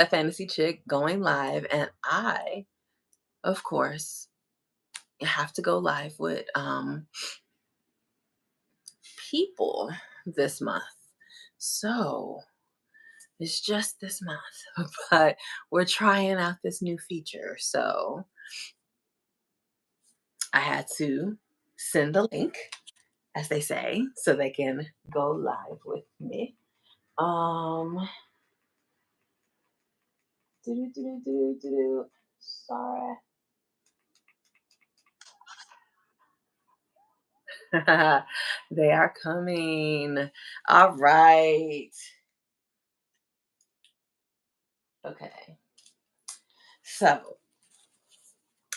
a fantasy chick going live, and I, of course, have to go live with people this month. So it's just this month, but we're trying out this new feature. So I had to send the link, as they say, so they can go live with me. Um, sorry. They are coming. All right. Okay. So,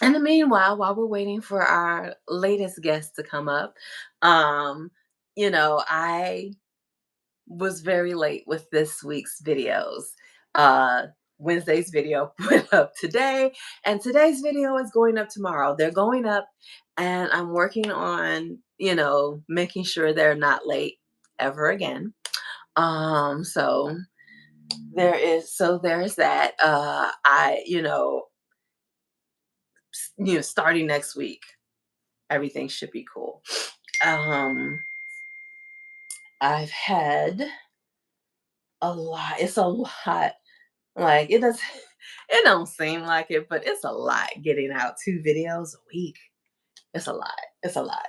in the meanwhile, while we're waiting for our latest guest to come up, um, I was very late with this week's videos. Uh, Wednesday's video went up today, and today's video is going up tomorrow. They're going up, and I'm working on, making sure they're not late ever again. So there's that. Starting next week, everything should be cool. Um, I've had a lot. It's a lot. Like it does it don't seem like it, but it's a lot getting out 2 videos a week. It's a lot. It's a lot.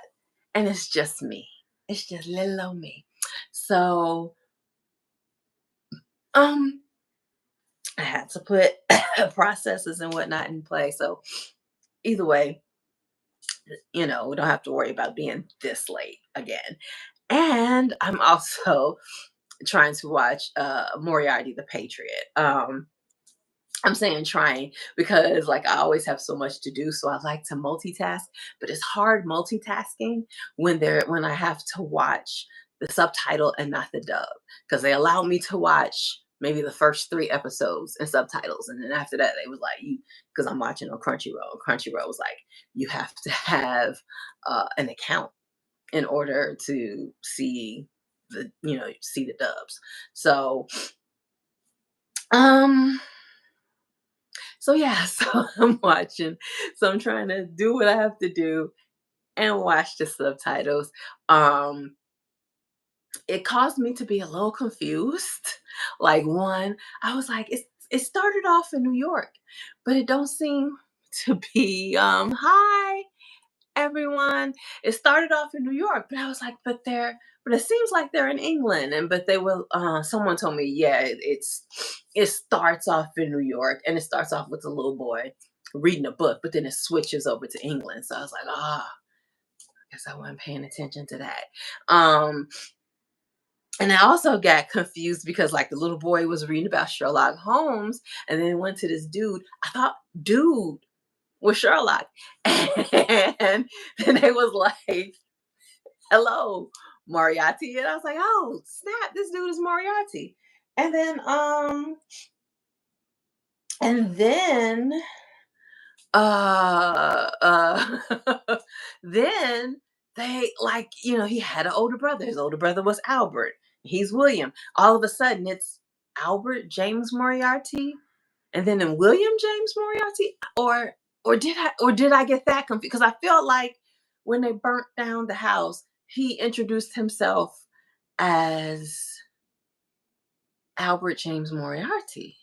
And it's just me. It's just little old me. So, um, I had to put processes and whatnot in place. So either way, we don't have to worry about being this late again. And I'm also trying to watch Moriarty the Patriot. I'm saying trying because like I always have so much to do, so I like to multitask, but it's hard multitasking when I have to watch the subtitle and not the dub because they allowed me to watch maybe the first 3 episodes and subtitles, and then after that they was like you because I'm watching on Crunchyroll. Crunchyroll was like you have to have an account in order to see the dubs. So um So yeah, so I'm watching. So I'm trying to do what I have to do and watch the subtitles. Um, it caused me to be a little confused. Like one, I was like, it started off in New York, but it don't seem to be hi everyone. It started off in New York, but I was like, but it seems like they're in England. And but they will. Someone told me, yeah, it starts off in New York, and it starts off with a little boy reading a book, but then it switches over to England. So I was like, I guess I wasn't paying attention to that. Um, and I also got confused because like the little boy was reading about Sherlock Holmes, and then it went to this dude. I thought, dude with Sherlock. And then they was like, hello, Moriarty. And I was like, oh, snap, this dude is Moriarty. And then and then uh then they like, he had an older brother. His older brother was Albert. He's William. All of a sudden it's Albert James Moriarty and then in William James Moriarty, or did I get that confused? Because I felt like when they burnt down the house, he introduced himself as Albert James Moriarty,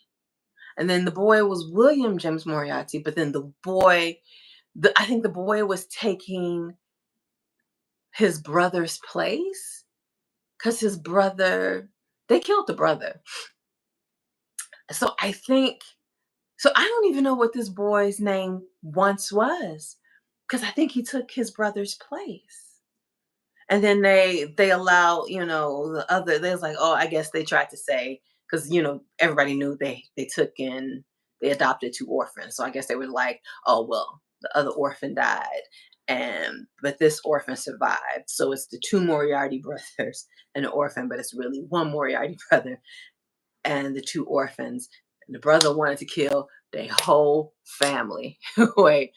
and then the boy was William James Moriarty. But then I think the boy was taking his brother's place because his brother they killed the brother. So I think so. I don't even know what this boy's name once was because I think he took his brother's place. And then they allow, the other they was like, oh, I guess they tried to say, because everybody knew they took in they adopted 2 orphans. So I guess they were like, oh well, the other orphan died. And but this orphan survived. So it's the 2 Moriarty brothers and an orphan, but it's really one Moriarty brother and the 2 orphans. And the brother wanted to kill their whole family. Wait,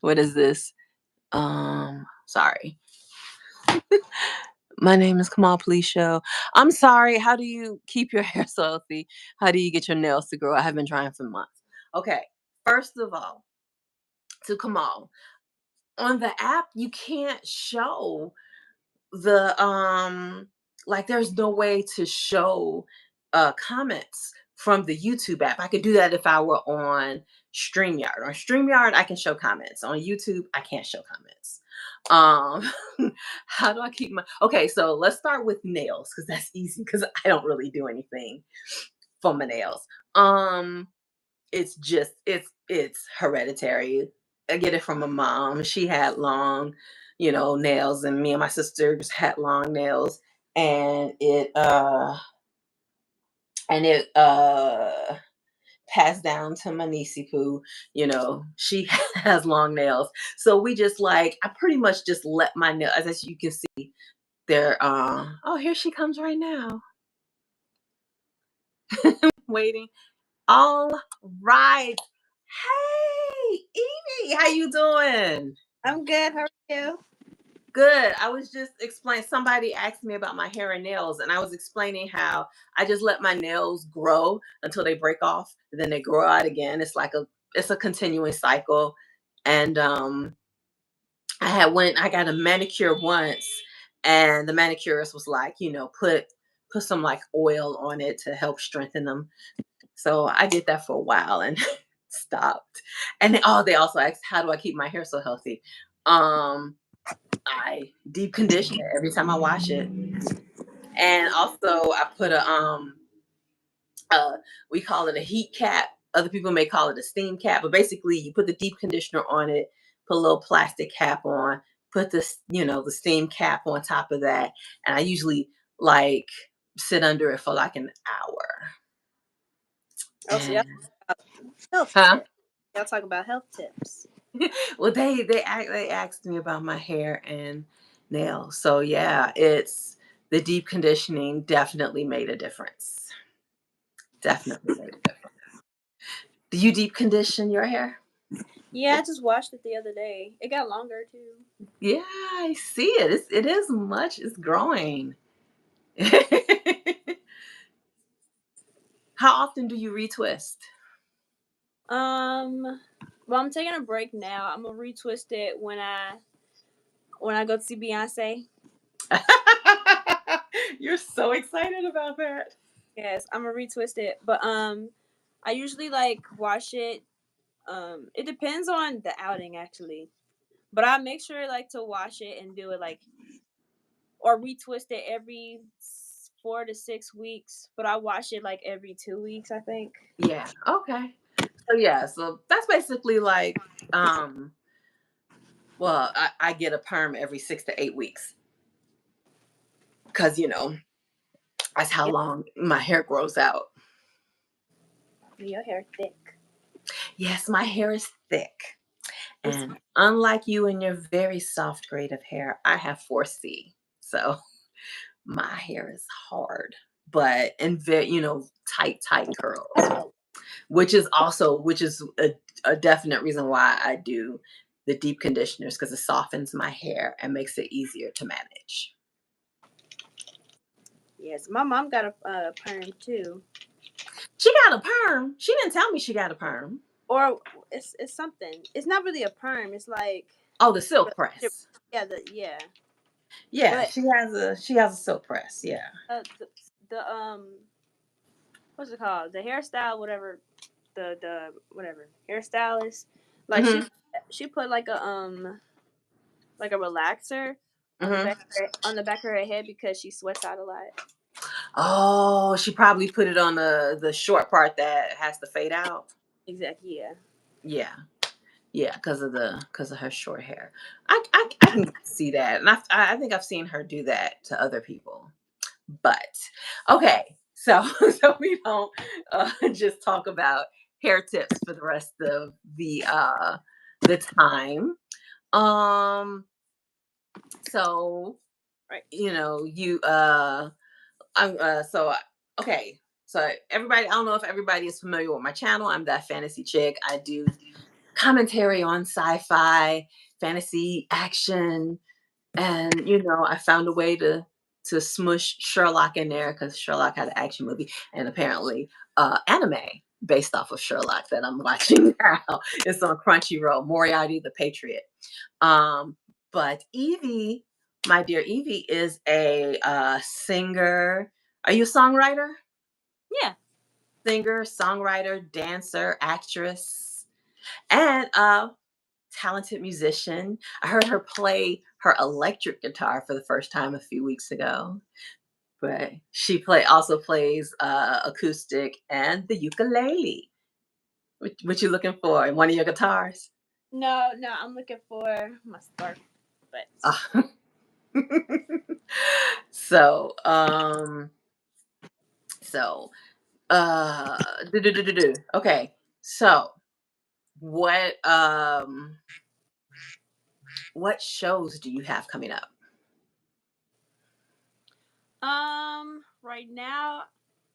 what is this? Sorry. My name is Kamal Police Show. I'm sorry. How do you keep your hair so healthy? How do you get your nails to grow? I have been trying for months. Okay. First of all, to Kamal, on the app, you can't show the like there's no way to show comments from the YouTube app. I could do that if I were on StreamYard. On StreamYard, I can show comments. On YouTube, I can't show comments. How do I keep my okay? So let's start with nails because that's easy because I don't really do anything for my nails. Um, it's just it's hereditary. I get it from my mom. She had long, nails, and me and my sisters had long nails, and it passed down to my niece Pooh. She has long nails. So we just like I pretty much just let my nails, as you can see, they're oh, here she comes right now. Waiting. All right. Hey, Evie, how you doing? I'm good. How are you? Good. I was just explaining. Somebody asked me about my hair and nails, and I was explaining how I just let my nails grow until they break off, and then they grow out again. It's a continuing cycle. And I got a manicure once, and the manicurist was like, put some like oil on it to help strengthen them. So I did that for a while and stopped. And they also asked, how do I keep my hair so healthy? Um, I deep condition it every time I wash it. And also I put uh we call it a heat cap. Other people may call it a steam cap, but basically you put the deep conditioner on it, put a little plastic cap on, put the steam cap on top of that, and I usually like sit under it for like an hour. Oh, so y'all And talk about health huh? tips. Y'all talk about health tips. Well, they asked me about my hair and nails. So yeah, it's the deep conditioning definitely made a difference. Definitely made a difference. Do you deep condition your hair? Yeah, I just washed it the other day. It got longer too. Yeah, I see it. It is much. It's growing. How often do you retwist? Well, I'm taking a break now. I'm gonna retwist it when I go to see Beyonce. You're so excited about that. Yes, I'm gonna retwist it. But I usually like wash it. It depends on the outing actually. But I make sure like to wash it and do it like or retwist it every 4 to 6 weeks. But I wash it like every 2 weeks, I think. Yeah. Okay. So yeah. So that's basically like um well, I get a perm every 6 to 8 weeks because that's how Yep. long my hair grows out. Your hair thick. Yes, my hair is thick. It's And unlike you and your very soft grade of hair, I have 4C. So my hair is hard, but and very, tight curls, which is a definite reason why I do the deep conditioners because it softens my hair and makes it easier to manage. yes. My mom got a perm too, She got a perm. She didn't tell me she got a perm. or it's something. It's not really a perm. It's like Oh, the silk press. yeah. Yeah, But she has a silk press. Yeah. uh, the, the what's it called? The hairstyle, whatever. The whatever hairstylist, like Hmm. she put like a relaxer on the Hmm. back of her head because she sweats out a lot. Oh, she probably put it on the short part that has to fade out. Exactly. Yeah. Yeah, yeah, because of her short hair. I can see that, and I think I've seen her do that to other people. But okay, so so we don't just talk about hair tips for the rest of the time. Um, so Right. you I'm so okay. So everybody, I don't know if everybody is familiar with my channel. I'm that fantasy chick. I do commentary on sci-fi, fantasy, action, and I found a way to to smush Sherlock in there because Sherlock had an action movie and apparently anime based off of Sherlock that I'm watching now. It's on Crunchyroll, Moriarty the Patriot. Um, but Evie, my dear Evie, is a singer. Are you a songwriter? Yeah. Singer, songwriter, dancer, actress, and talented musician. I heard her play her electric guitar for the first time a few weeks ago. But she also plays acoustic and the ukulele. What you looking for in one of your guitars? No, no, I'm looking for my scarf, but Ah. so, so, okay. So, what, what shows do you have coming up? right now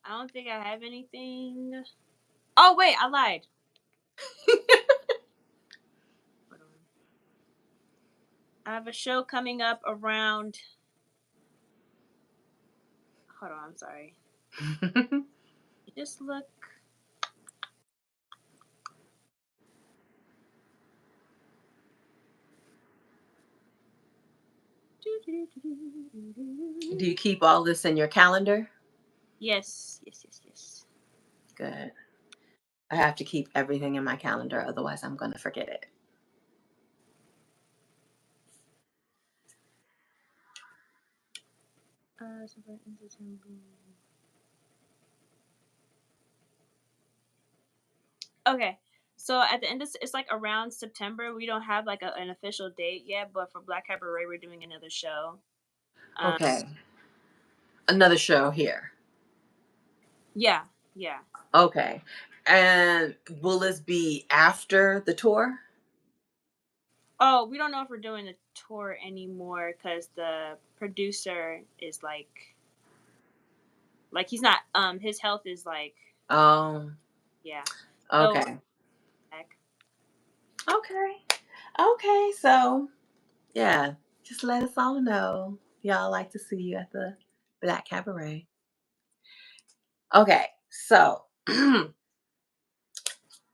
I don't think I have anything. Oh wait, I lied. Hold on. I have a show coming up around. Hold on, I'm sorry. Just look. Do you keep all this in your calendar? Yes, yes, yes, yes. Good. I have to keep everything in my calendar, otherwise I'm going to forget it. Okay. So at the end of it's like around September. We don't have like an official date yet, but for Black Cabaret, we're doing another show. Um, Okay. Another show here. yeah, yeah. Okay. And will this be after the tour? Oh, we don't know if we're doing the tour anymore because the producer is like he's not. His health is like, Oh, yeah. So okay. back. Okay. Okay. So, yeah, just let us all know. Y'all like to see you at the Black Cabaret. Okay. So,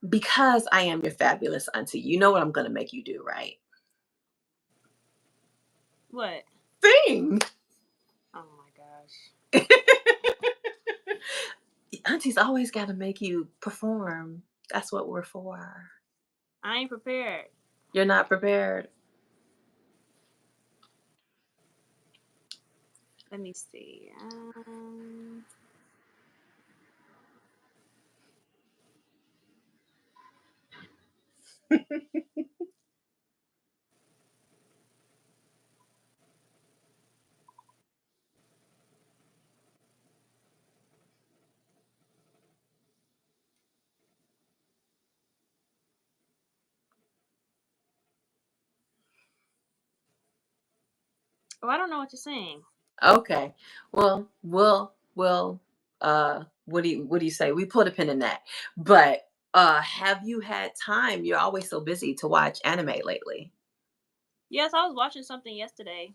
because I am your fabulous auntie, you know what I'm going to make you do, right? What? Sing. Oh my gosh. Aunties always got to make you perform. That's what we're for. I ain't prepared. You're not prepared. Let me see. Oh, I don't know what to sing. Okay. Well, we'll what do you say? We put a pin in that. But have you had time? You're always so busy to watch anime lately. Yes, I was watching something yesterday.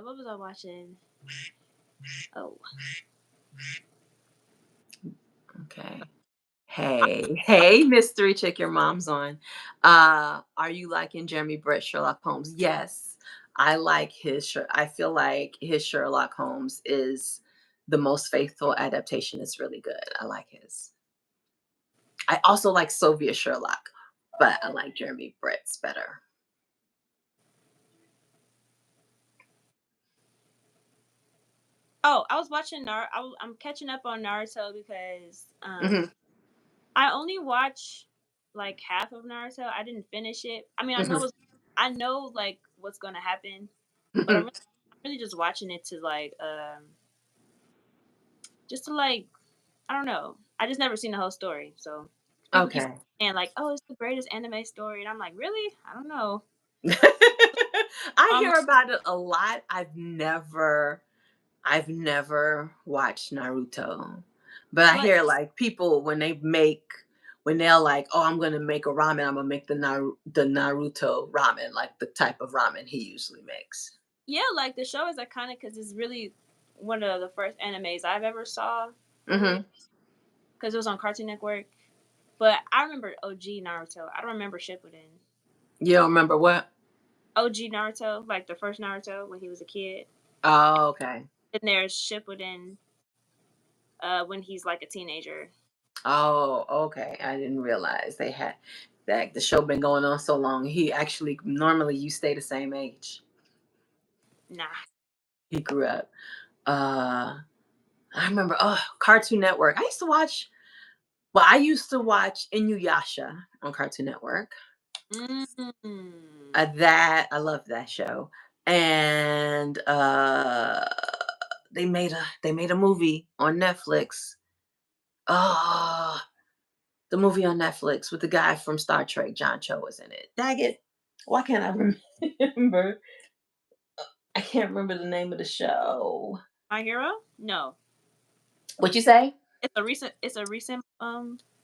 What was I watching? Oh, Okay. Hey, hey, mystery chick, your mom's on. Are you liking Jeremy Brett Sherlock Holmes? Yes, I like I feel like his Sherlock Holmes is the most faithful adaptation. It's really good. I like his. I also like Soviet Sherlock, but I like Jeremy Brett's better. oh, I was watching I'm catching up on Naruto because Hmm. I only watch like half of Naruto. I didn't finish it. I mean, Hmm. I know like what's gonna happen, but Hmm. I'm really just watching it to like just to like I don't know. I just never seen the whole story, so people keep Okay. saying like, "Oh, it's the greatest anime story," and I'm like, "Really? I don't know." I Um, hear about it a lot. I've never watched Naruto, but I but hear like people when they make when they're like, "Oh, I'm gonna make a ramen. I'm gonna make the Naruto ramen, like the type of ramen he usually makes." Yeah, like the show is iconic because it's really one of the first animes I've ever saw for real. Hmm. Because it was on Cartoon Network. But I remember OG Naruto. I don't remember Shippuden. You don't remember what? OG Naruto, like the first Naruto when he was a kid. Oh, okay. Then there's Shippuden, when he's like a teenager. Oh, okay. I didn't realize they had that the show been going on so long. He actually normally you stay the same age. Nah. He grew up. I remember, oh, Cartoon Network. I used to watch Inuyasha on Cartoon Network. Mm. That I love that show. And they made a movie on Netflix. Oh, the movie on Netflix with the guy from Star Trek, John Cho was in it. Dag it. Why can't I remember? I can't remember the name of the show. My Hero? No. What you say? It's a recent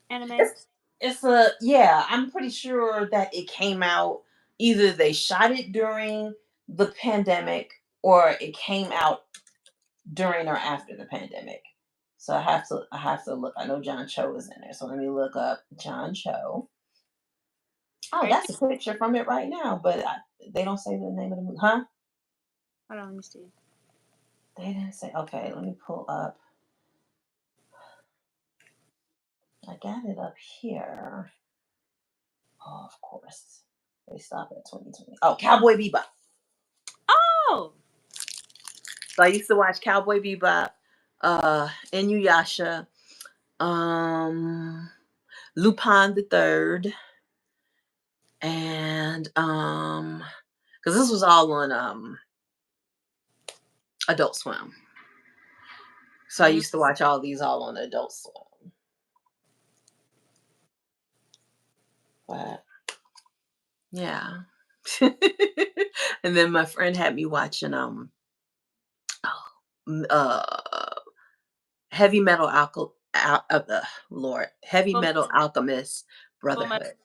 anime. It's it's a yeah, I'm pretty sure that it came out either they shot it during the pandemic or it came out during or after the pandemic. So I have to look. I know John Cho is in there. So let me look up John Cho. Oh, Are you that's a picture from it right now, but they don't say the name of the movie, huh? hold on, let me see. They didn't say. Okay, let me pull up. I got it up here. Oh, of course. They stop at 2020. Oh, Cowboy Bebop. Oh! So I used to watch Cowboy Bebop, Inuyasha, um, Lupin the Third, and because this was all on Adult Swim. So I Mm. used to watch all these all on Adult Swim. But yeah. And then my friend had me watching uh Heavy Metal Lord, Heavy Full, Metal Alchemist full metal, Brotherhood.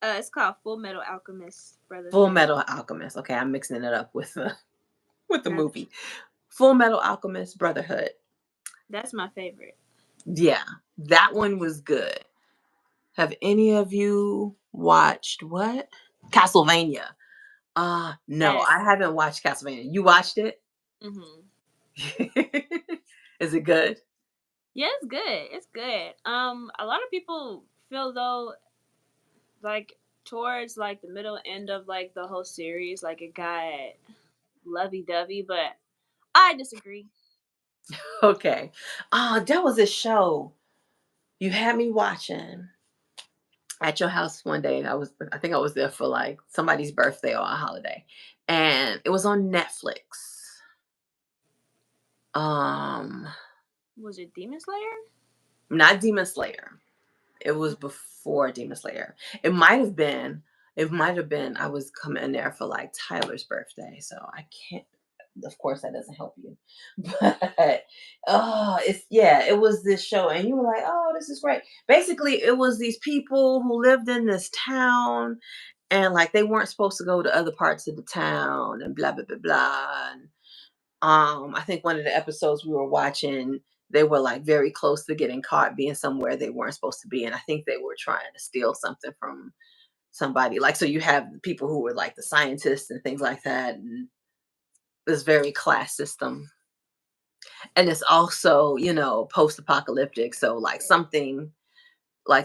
it's called Full Metal Alchemist Full Brotherhood. Metal Alchemist. Okay, I'm mixing it up with the with the That, movie. Full Metal Alchemist Brotherhood. that's my favorite. Yeah, that one was good. Have any of you watched what? Castlevania. No, Yes. I haven't watched Castlevania. You watched it? Hmm. Is it good? Yeah, it's good. It's good. A lot of people feel though like towards like the middle end of like the whole series, like it got lovey dovey, but I disagree. Okay. That was a show you had me watching at your house one day. I think I was there for like somebody's birthday or a holiday. And it was on Netflix. Um, Was it Demon Slayer? Not Demon Slayer. It was before Demon Slayer. It might have been I was coming there for like Tyler's birthday, so I can't of course that doesn't help you. But it was this show and you were like, "Oh, this is great." Basically, it was these people who lived in this town and like they weren't supposed to go to other parts of the town and blah blah blah blah. And I think one of the episodes we were watching, they were like very close to getting caught being somewhere they weren't supposed to be. And I think they were trying to steal something from somebody. Like, so you have people who were like the scientists and things like that. And this very class system. And it's also, post apocalyptic. So, like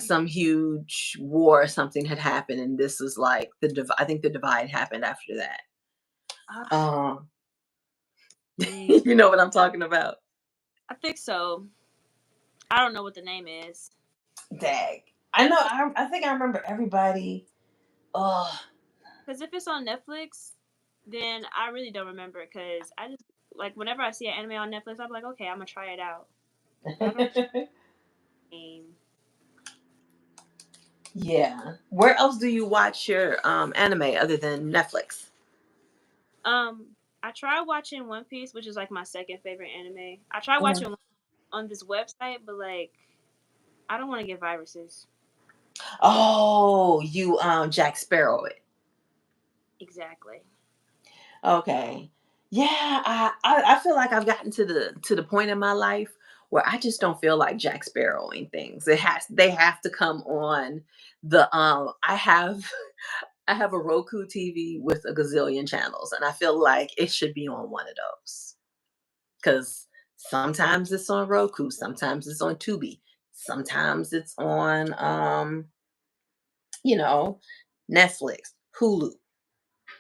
some huge war or something had happened. And this is like I think the divide happened after that. Ah, Um, dang. you know what I'm talking about? I think so. I don't know what the name is. Dag. I know. I think I remember everybody. Oh, Because if it's on Netflix, then I really don't remember. Because I just like whenever I see an anime on Netflix, I'm like, okay, I'm gonna try it out. But I don't name. yeah. Where else do you watch your anime other than Netflix? I tried watching One Piece, which is like my second favorite anime. I tried Mhm. watching on this website, but like I don't want to get viruses. Oh, you Jack Sparrow it. Exactly. Okay. Yeah, I feel like I've gotten to the point in my life where I just don't feel like Jack Sparrowing things. They have to come on the I have a Roku TV with a gazillion channels, and I feel like it should be on one of those. Because sometimes it's on Roku, sometimes it's on Tubi, sometimes it's on you know, Netflix, Hulu,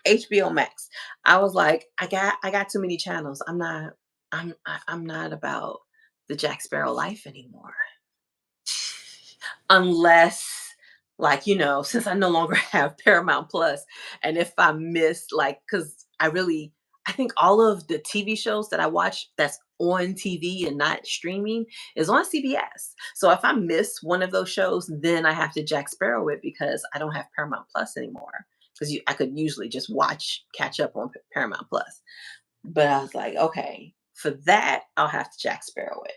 HBO Max. I was like, I got too many channels. I'm not about the Jack Sparrow life anymore. Unless, like, since I no longer have Paramount Plus, and if I miss, like, because I think all of the TV shows that I watch that's on TV and not streaming is on CBS. So if I miss one of those shows, then I have to Jack Sparrow it because I don't have Paramount Plus anymore. Because I could usually just catch up on Paramount Plus. But I was like, okay, for that I'll have to Jack Sparrow it.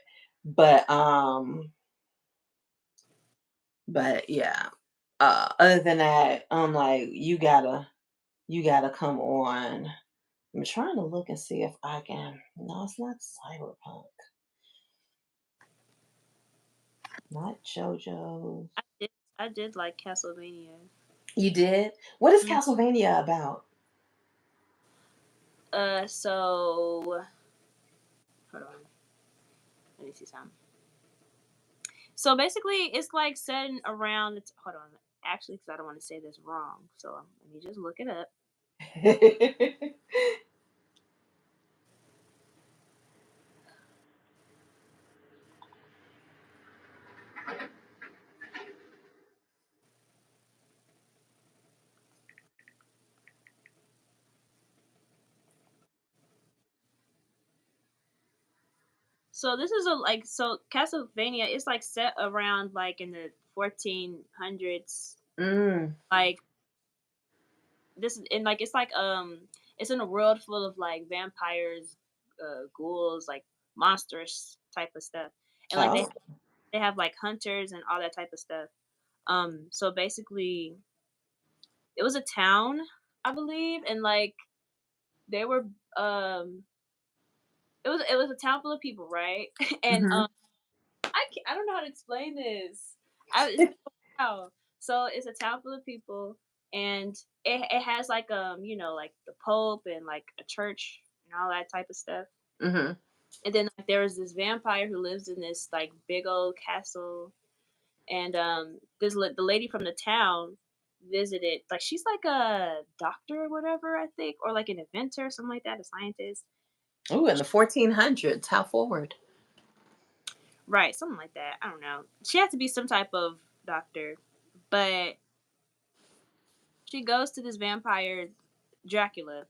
But yeah, other than that, I'm like, you gotta come on. I'm trying to look and see if I can. No, it's not Cyberpunk, not JoJo's. I did I did like Castlevania. You did? What is Mm. Castlevania about? So hold on. Let me see something. So basically, it's like setting around. Hold on. Actually, because I don't want to say this wrong, so let me just look it up. So this is a like so Castlevania is like set around like in the 1400s. Mm, Like this is and like it's in a world full of like vampires, ghouls, like monsters type of stuff, and like oh. they have like hunters and all that type of stuff. So basically, it was a town, I believe, and like they were um it was a town full of people, right? And Hmm. I don't know how to explain this. It's been a while. So it's a town full of people, and it has like like the Pope and like a church and all that type of stuff. Hmm. And then like there was this vampire who lives in this like big old castle, and the lady from the town visited. Like she's like a doctor or whatever, I think, or like an inventor or something like that, a scientist. Ooh, in the 1400s, how forward? Right, something like that. I don't know. She had to be some type of doctor, but she goes to this vampire, Dracula.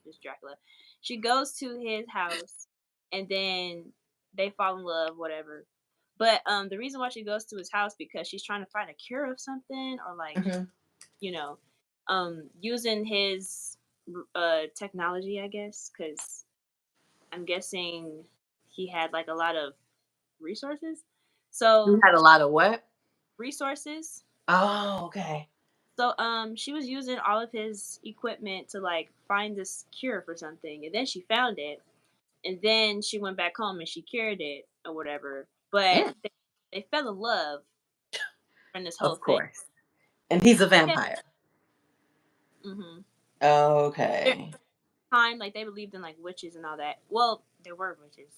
Just Dracula. She goes to his house, and then they fall in love, whatever. But the reason why she goes to his house because she's trying to find a cure of something, or like Hmm. you know, using his technology, I guess, because I'm guessing he had like a lot of resources. You So had a lot of what? resources. Oh, okay. So she was using all of his equipment to like find this cure for something, and then she found it, and then she went back home and she cured it or whatever. But Mm, they fell in love from this whole of thing. course. And he's a Yeah. vampire. Mm-hmm. Okay. Time like they believed in like witches and all that. Well, there were witches,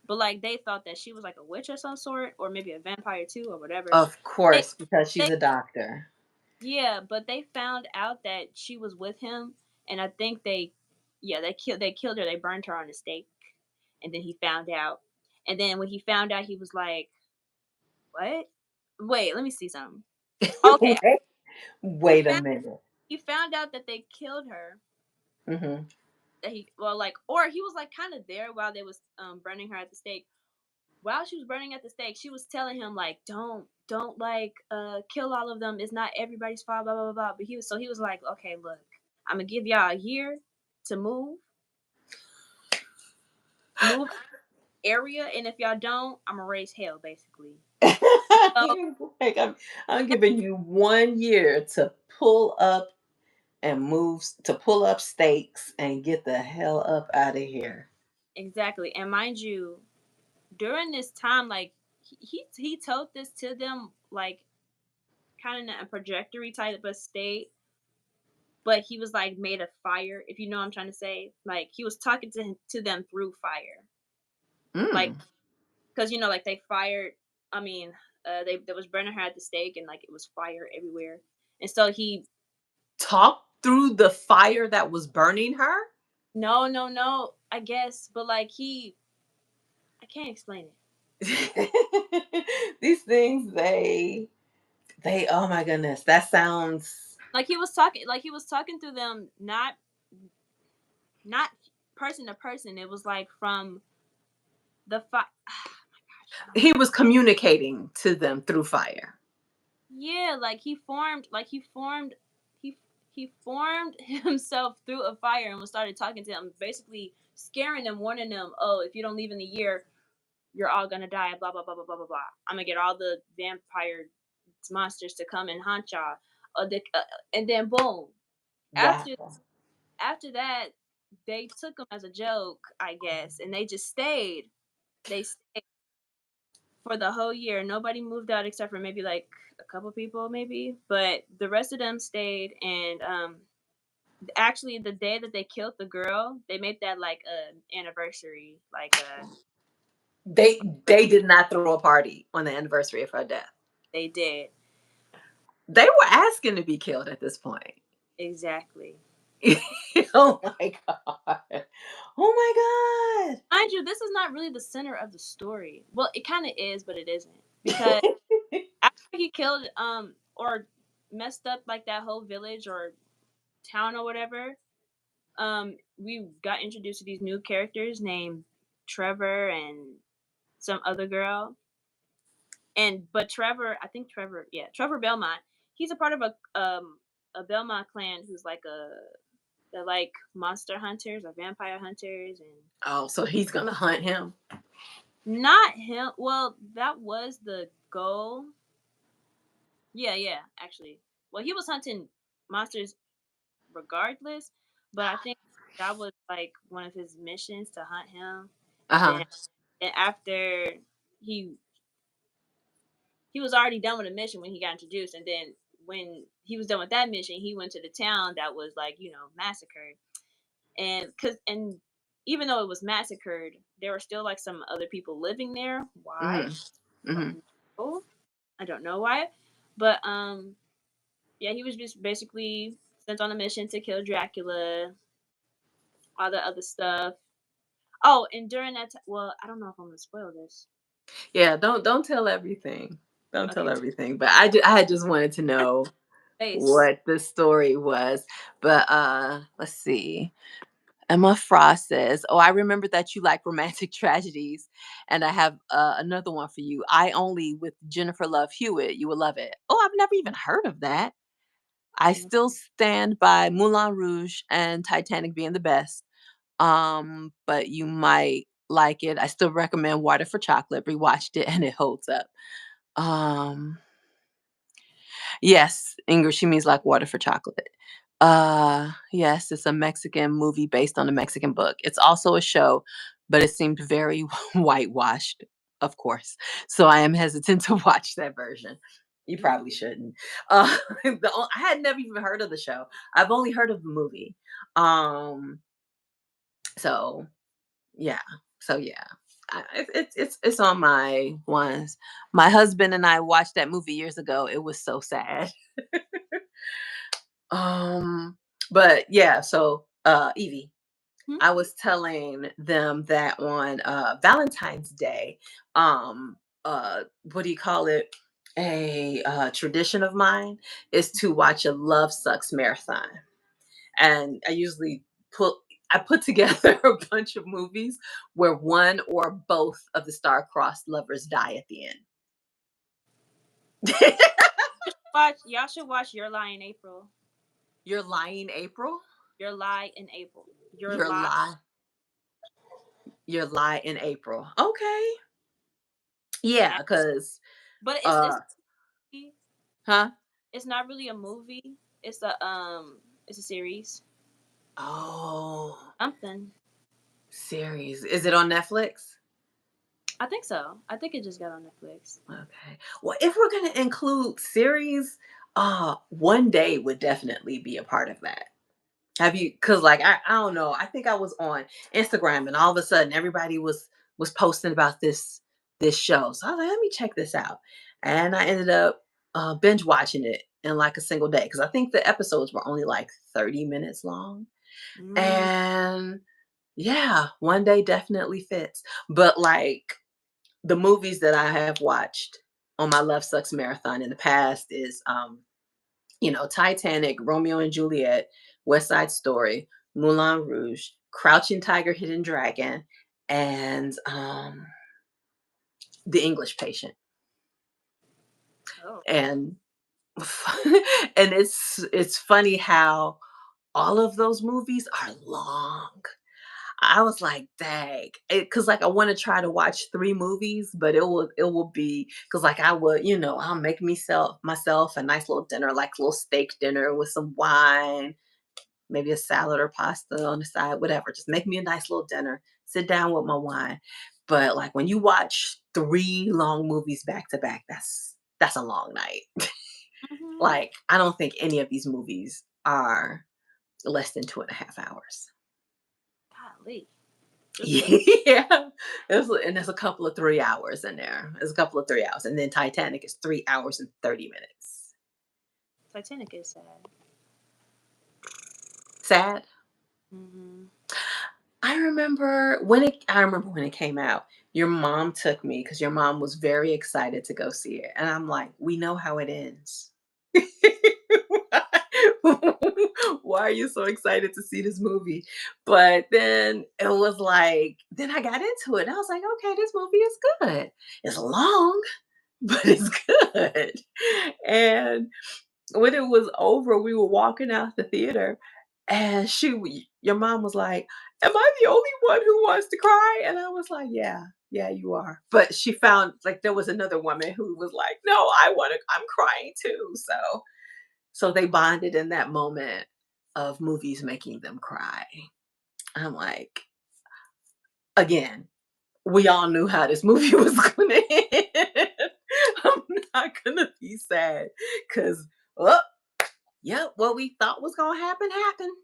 but like they thought that she was like a witch of some sort, or maybe a vampire too, or whatever. Of They, course, because she's they a doctor. Yeah, but they found out that she was with him, and I think yeah, they killed her. They burned her on the stake, and then he found out. And then when he found out, he was like, "What? Wait, let me see something." Okay, Wait, he wait a found minute. he found out that they killed her. Hmm. That he well, like, or he was like kind of there while they was burning her at the stake. While she was burning at the stake, she was telling him like, "Don't like kill all of them. It's not everybody's fault." Blah blah blah. Blah. But he was like, "Okay, look, I'm gonna give y'all a year to move area, and if y'all don't, Imma raise hell, basically. So Like I'm giving you 1 year to pull up and to pull up stakes and get the hell up out of here. exactly, and mind you, during this time, like, he told this to them, like, kinda in a trajectory type of state, but he was, like, made of fire, if you know what I'm trying to say. Like, he was talking to them through fire. Like, Mm. 'cause, like, they fired I mean, they was burning her at the stake and, like, it was fire everywhere, and so he Talk through the fire that was burning her? no, no, no, I guess, but, like, I can't explain it. These things, they oh my goodness, that sounds Like, he was talking to them, not person to person, it was, like, from the fi I don't he know. was communicating to them through fire. Yeah, he he formed himself through a fire and was started talking to them, basically scaring them, warning them, "Oh, if you don't leave in the year, you're all gonna die, blah blah blah blah blah blah blah. I'm gonna get all the vampire monsters to come and haunt y'all." And then boom, Wow. after after that, they took him as a joke, I guess, and they just stayed. They stayed for the whole year. Nobody moved out except for maybe like a couple people, maybe, but the rest of them stayed. And actually, the day that they killed the girl, they made that like a anniversary, like They did not throw a party on the anniversary of her death. they did They were asking to be killed at this point. exactly. Oh my god. Oh my Mind you, this is not really the center of the story. Well, it kind of is, but it isn't because god. after he killed or messed up like that whole village or town or whatever, we got introduced to these new characters named Trevor and some other girl. And but Trevor, I think Trevor, yeah, Trevor Belmont, he's a part of a Belmont clan who's like they're like monster hunters or vampire hunters. And Oh, so he's gonna hunt him. not him. Well, that was the goal. Yeah, yeah, actually. Well, he was hunting monsters regardless, but I think that was like one of his missions to hunt him. And Uh-huh. then and after he he was already done with the mission when he got introduced, and then when he was done with that mission, he went to the town that was like, massacred. And even though it was massacred, there were still like some other people living there. Why? Mhm. Mhm. Don't know. I don't know why. But yeah, he was just basically sent on a mission to kill Dracula, all the other stuff. Oh, and during that well, I don't know if I'm gonna spoil this. Yeah, don't tell everything. Don't tell Okay. everything. But I just wanted to know Face. what the story was. But let's see. Emma Frost says, "Oh, I remember that you like romantic tragedies, and I have another one for you. I Only with Jennifer Love Hewitt. You will love it." Oh, I've never even heard of that. I Mm, still stand by Moulin Rouge and Titanic being the best. But you might like it. I still recommend Water for Chocolate. Rewatched it and it holds up. Um, yes, Ingrid, she means like water for chocolate. Yes, it's a Mexican movie based on a Mexican book. It's also a show, but it seemed very whitewashed, of course. So I am hesitant to watch that version. You probably shouldn't. I had never even heard of the show. I've only heard of the movie. Um, so yeah. So yeah. It's on my ones. My husband and I watched that movie years ago. It was so sad. Um, but yeah, so Evie, mhm. I was telling them that on Valentine's Day, um, what do you call it? A tradition of mine is to watch a Love Sucks marathon. And put I put together a bunch of movies where one or both of the star-crossed lovers die at the end. Y'all should watch Your Lie in April. You're lying, April. Your Lie in April. Your You're Lie. lying. Your Lie in April. Okay. And Yeah, cause but uh huh? it's not really a movie. It's a series. Oh, Something. series. Is it on Netflix? I think so. I think it just got on Netflix. Okay. Well, if we're gonna include series, One Day would definitely be a part of that. Have you? Cause like I don't know. I think I was on Instagram and all of a sudden everybody was posting about this show. So I was like, let me check this out, and I ended up binge watching it in like a single day because I think the episodes were only like 30 minutes long. Mm. And yeah, One Day definitely fits. But like the movies that I have watched on my Love Sucks marathon in the past is Titanic, Romeo and Juliet, West Side Story, Moulin Rouge, Crouching Tiger, Hidden Dragon, and The English Patient. Oh. And and it's funny how all of those movies are long. I was like, dang, because like I want to try to watch 3 movies, but it will be because like I would, I'll make myself a nice little dinner, like a little steak dinner with some wine, maybe a salad or pasta on the side, whatever. Just make me a nice little dinner, sit down with my wine. But like when you watch 3 long movies back to back, that's a long night. Mhm. Like I don't think any of these movies are less than 2.5 hours. Golly. Just a Yeah. And there's a couple of 3 hours in there. There's a couple of 3 hours. And then Titanic is 3 hours and 30 minutes. Titanic is sad. Sad. Mhm. I remember when it came out. Your mom took me because your mom was very excited to go see it. And I'm like, we know how it ends. Why are you so excited to see this movie? But then it was like, then I got into it. And I was like, okay, this movie is good. It's long, but it's good. And when it was over, we were walking out the theater, and your mom was like, "Am I the only one who wants to cry?" And I was like, "Yeah, yeah, you are." But she found like there was another woman who was like, "No, I want to. I'm crying too." So they bonded in that moment of movies making them cry. I'm like, again, we all knew how this movie was going to end. I'm not gonna be sad because, oh, yep, what we thought was gonna happen happened.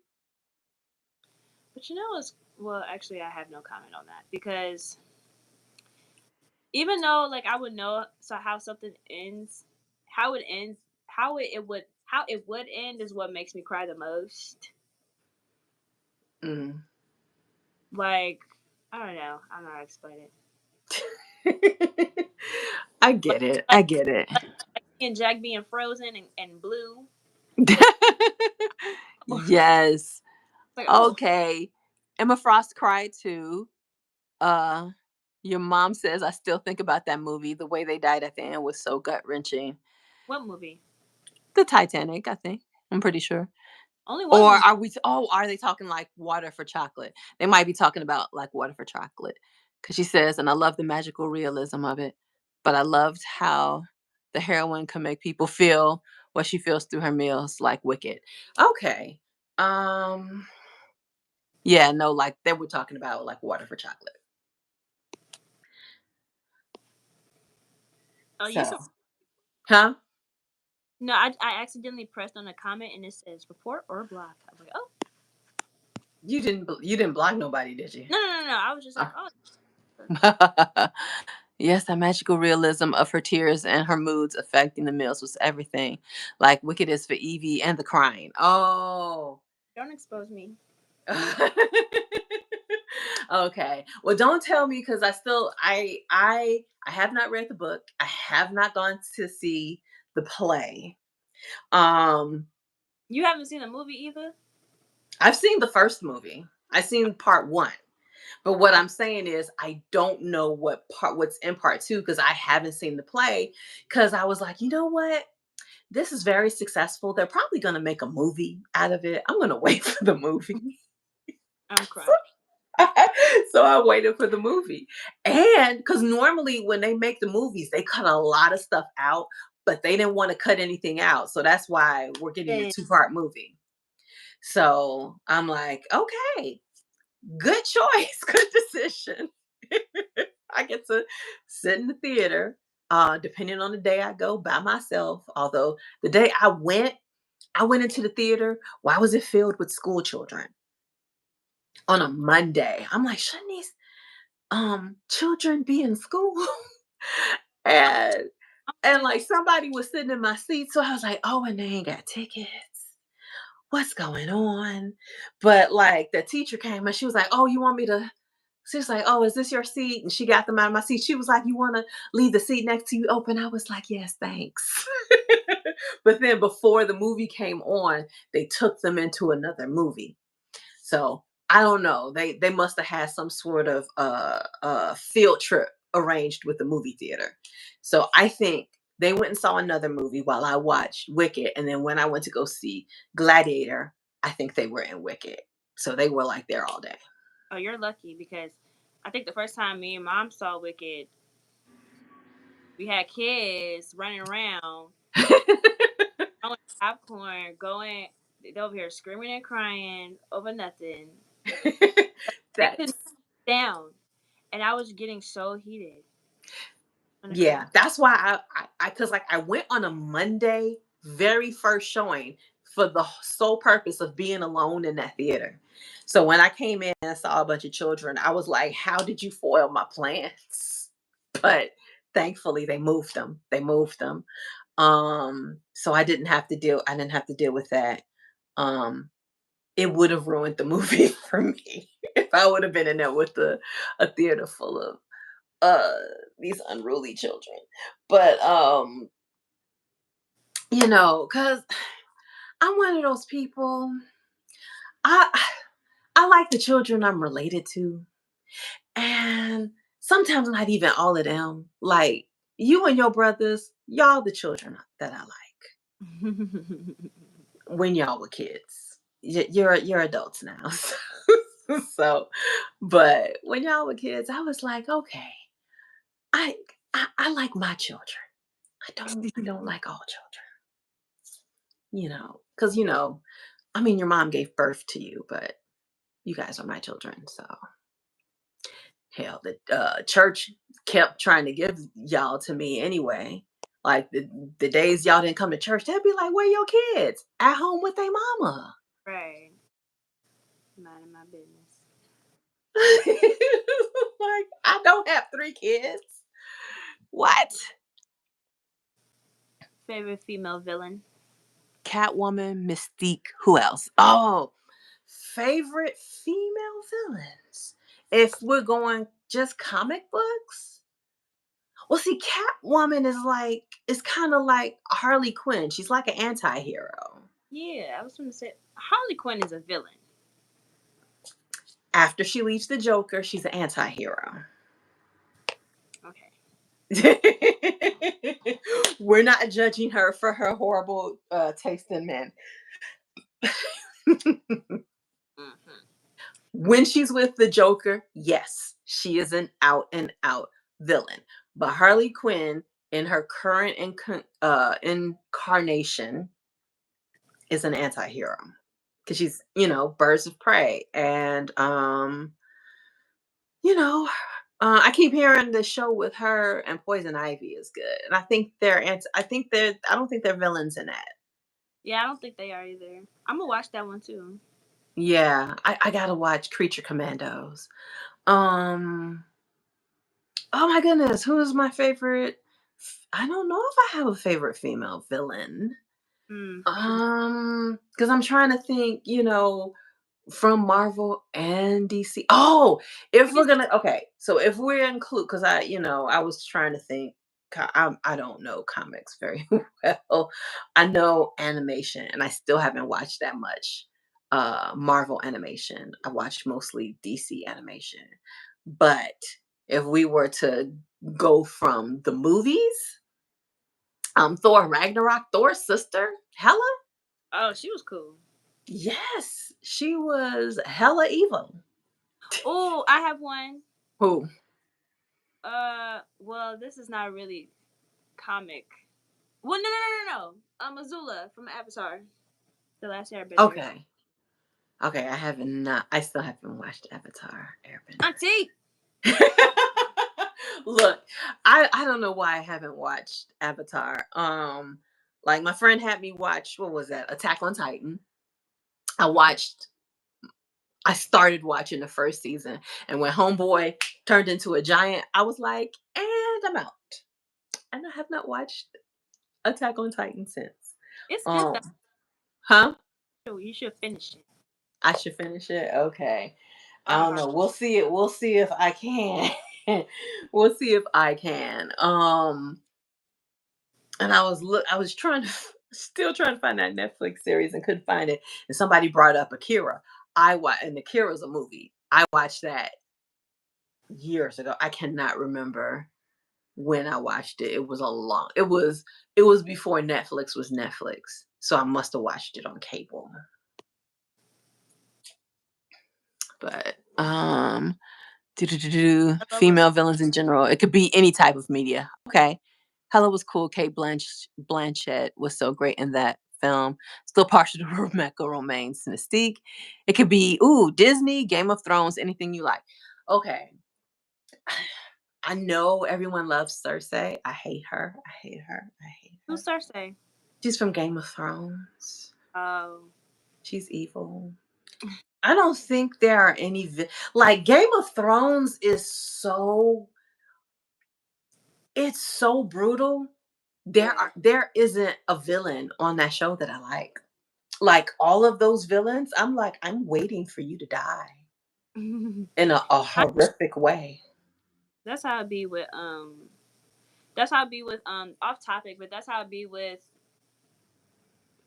But you know, it's well. Actually, I have no comment on that because even though like I would know so how something ends, how it ends, how it would end is what makes me cry the most. Mm. Like I don't know. I don't know how to explain it. I Like get it. like, I get it. like me and Jack being frozen and blue. Yes. Like oh, Okay. Emma Frost cried too. Uh, your mom says I still think about that movie. The way they died at the end was so gut wrenching. what movie? The Titanic, I think. I'm pretty sure. Only one Or movie. are they talking like Water for Chocolate? They might be talking about like Water for Chocolate. Cause she says, and I love the magical realism of it, but I loved how the heroine can make people feel what she feels through her meals, like Wicked. Okay. Um, yeah, no, like they were talking about like Water for Chocolate. Oh, you So, saw. huh? No, I accidentally pressed on a comment and it says report or block. I was like, oh You didn't block nobody, did you? no no no no. I was just like, Ah. oh Yes, that magical realism of her tears and her moods affecting the meals was everything. Like Wicked is for Evie and the crying. Oh. don't expose me. Okay. Well, don't tell me because I have not read the book. I have not gone to see the play. Um, You haven't seen the movie either. I've seen the first movie. I've seen part one. But what Oh, I'm saying is I don't know what's in part two because I haven't seen the play. Because I was like, you know what? This is very successful. They're probably gonna make a movie out of it. I'm gonna wait for the movie. I'm crying. So I waited for the movie. And because normally when they make the movies, they cut a lot of stuff out, but they didn't want to cut anything out. So that's why we're getting a Yeah. two-part movie. So I'm like, okay, good choice, good decision. I get to sit in the theater, depending on the day I go by myself. Although the day I went into the theater. Why was it filled with school children on a Monday? I'm like, shouldn't these children be in school? and and like somebody was sitting in my seat, so I was like, oh, and they ain't got tickets. What's going on? But like the teacher came and she was like, oh, you want me to she was like, "Oh, is this your seat?" And she got them out of my seat. She was like, "You want to leave the seat next to you open?" I was like, "Yes, thanks." But then before the movie came on, they took them into another movie. So I don't know. They must have had some sort of field trip arranged with the movie theater. So I think they went and saw another movie while I watched Wicked, and then when I went to go see Gladiator, I think they were in Wicked. So they were like there all day. Oh, you're lucky because I think the first time me and mom saw Wicked, we had kids running around, throwing popcorn, going they over here screaming and crying over nothing. They couldn't That's sit down, and I was getting so heated on the film. Yeah, that's why cause like I went on a Monday, very first showing for the sole purpose of being alone in that theater. So when I came in and saw a bunch of children, I was like, how did you foil my plans? But thankfully they moved them. They moved them. So I didn't have to deal with that. Um, it would have ruined the movie for me if I would have been in there with a theater full of uh these unruly children. But cuz I'm one of those people. I I like the children I'm related to, and sometimes not even all of them. Like you and your brothers, y'all the children that I like when y'all were kids. You're adults now. So, but when y'all were kids, I was like, okay, I I like my children. I don't like all children. Because I mean, your mom gave birth to you, but you guys are my children. So, hell, the church kept trying to give y'all to me anyway. Like the days y'all didn't come to church, they'd be like, "Where your kids? At home with their mama." Right. Minding my business. Like, I don't have 3 kids. What? Favorite female villain? Catwoman, Mystique. Who else? Oh, favorite female villains. If we're going just comic books, well, see, Catwoman is kind of like Harley Quinn. She's like an anti-hero. Yeah, I was going to say Harley Quinn is a villain. After she leaves the Joker, she's an anti-hero. Okay. We're not judging her for her horrible taste in men. Hmm. When she's with the Joker, yes, she is an out and out villain. But Harley Quinn, in her current incarnation, is an anti-hero because she's birds of prey. And you know I keep hearing the show with her and Poison Ivy is good, and I don't think they're villains in that. Yeah, I don't think they are either. I'm gonna watch that one too. Yeah, I gotta watch Creature Commandos. um oh my goodness, who is my favorite? I don't know if I have a favorite female villain. Mm. Because I'm trying to think, from Marvel and DC. Oh, if I we're guess gonna okay, so if we're include, because I was trying to think. I don't know comics very well. I know animation, and I still haven't watched that much Marvel animation. I watched mostly DC animation. But if we were to go from the movies, Thor Ragnarok, Thor's sister, Hela. oh, she was cool. Yes, she was hella evil. Oh, I have one. Who? Well, this is not really comic. Well, no. Azula from Avatar, The Last Airbender. Okay. Okay, I haven't not. I still haven't watched Avatar Airbender. Auntie. Look, I don't know why I haven't watched Avatar. Like my friend had me watch, what was that? Attack on Titan. I watched I started watching the first season, and when Homeboy turned into a giant, I was like, and I'm out. And I have not watched Attack on Titan since. It's good Um, though. huh? You should finish it. I should finish it. Okay. I Uh don't huh. know. We'll see it. We'll see if I can. We'll see if I can. And I was trying to still trying to find that Netflix series and couldn't find it. And somebody brought up Akira. And Akira's a movie. I watched that years ago. I cannot remember when I watched it. It was before Netflix was Netflix. So I must have watched it on cable. But I love us. female villains in general. It could be any type of media. Okay. Hella was cool. Blanchett was so great in that film. Still partial to Rebecca Romaine's Mystique. It could be Disney, Game of Thrones, anything you like. Okay. I know everyone loves Cersei. I hate her. I hate her. I hate her. Who's Cersei? She's from Game of Thrones. Oh. She's evil. I don't think there are any like Game of Thrones is it's so brutal. Yeah. There isn't a villain on that show that I like. Like all of those villains, I'm like, I'm waiting for you to die in a I, horrific way. that's how it be with That's how it be with off topic, but that's how it be with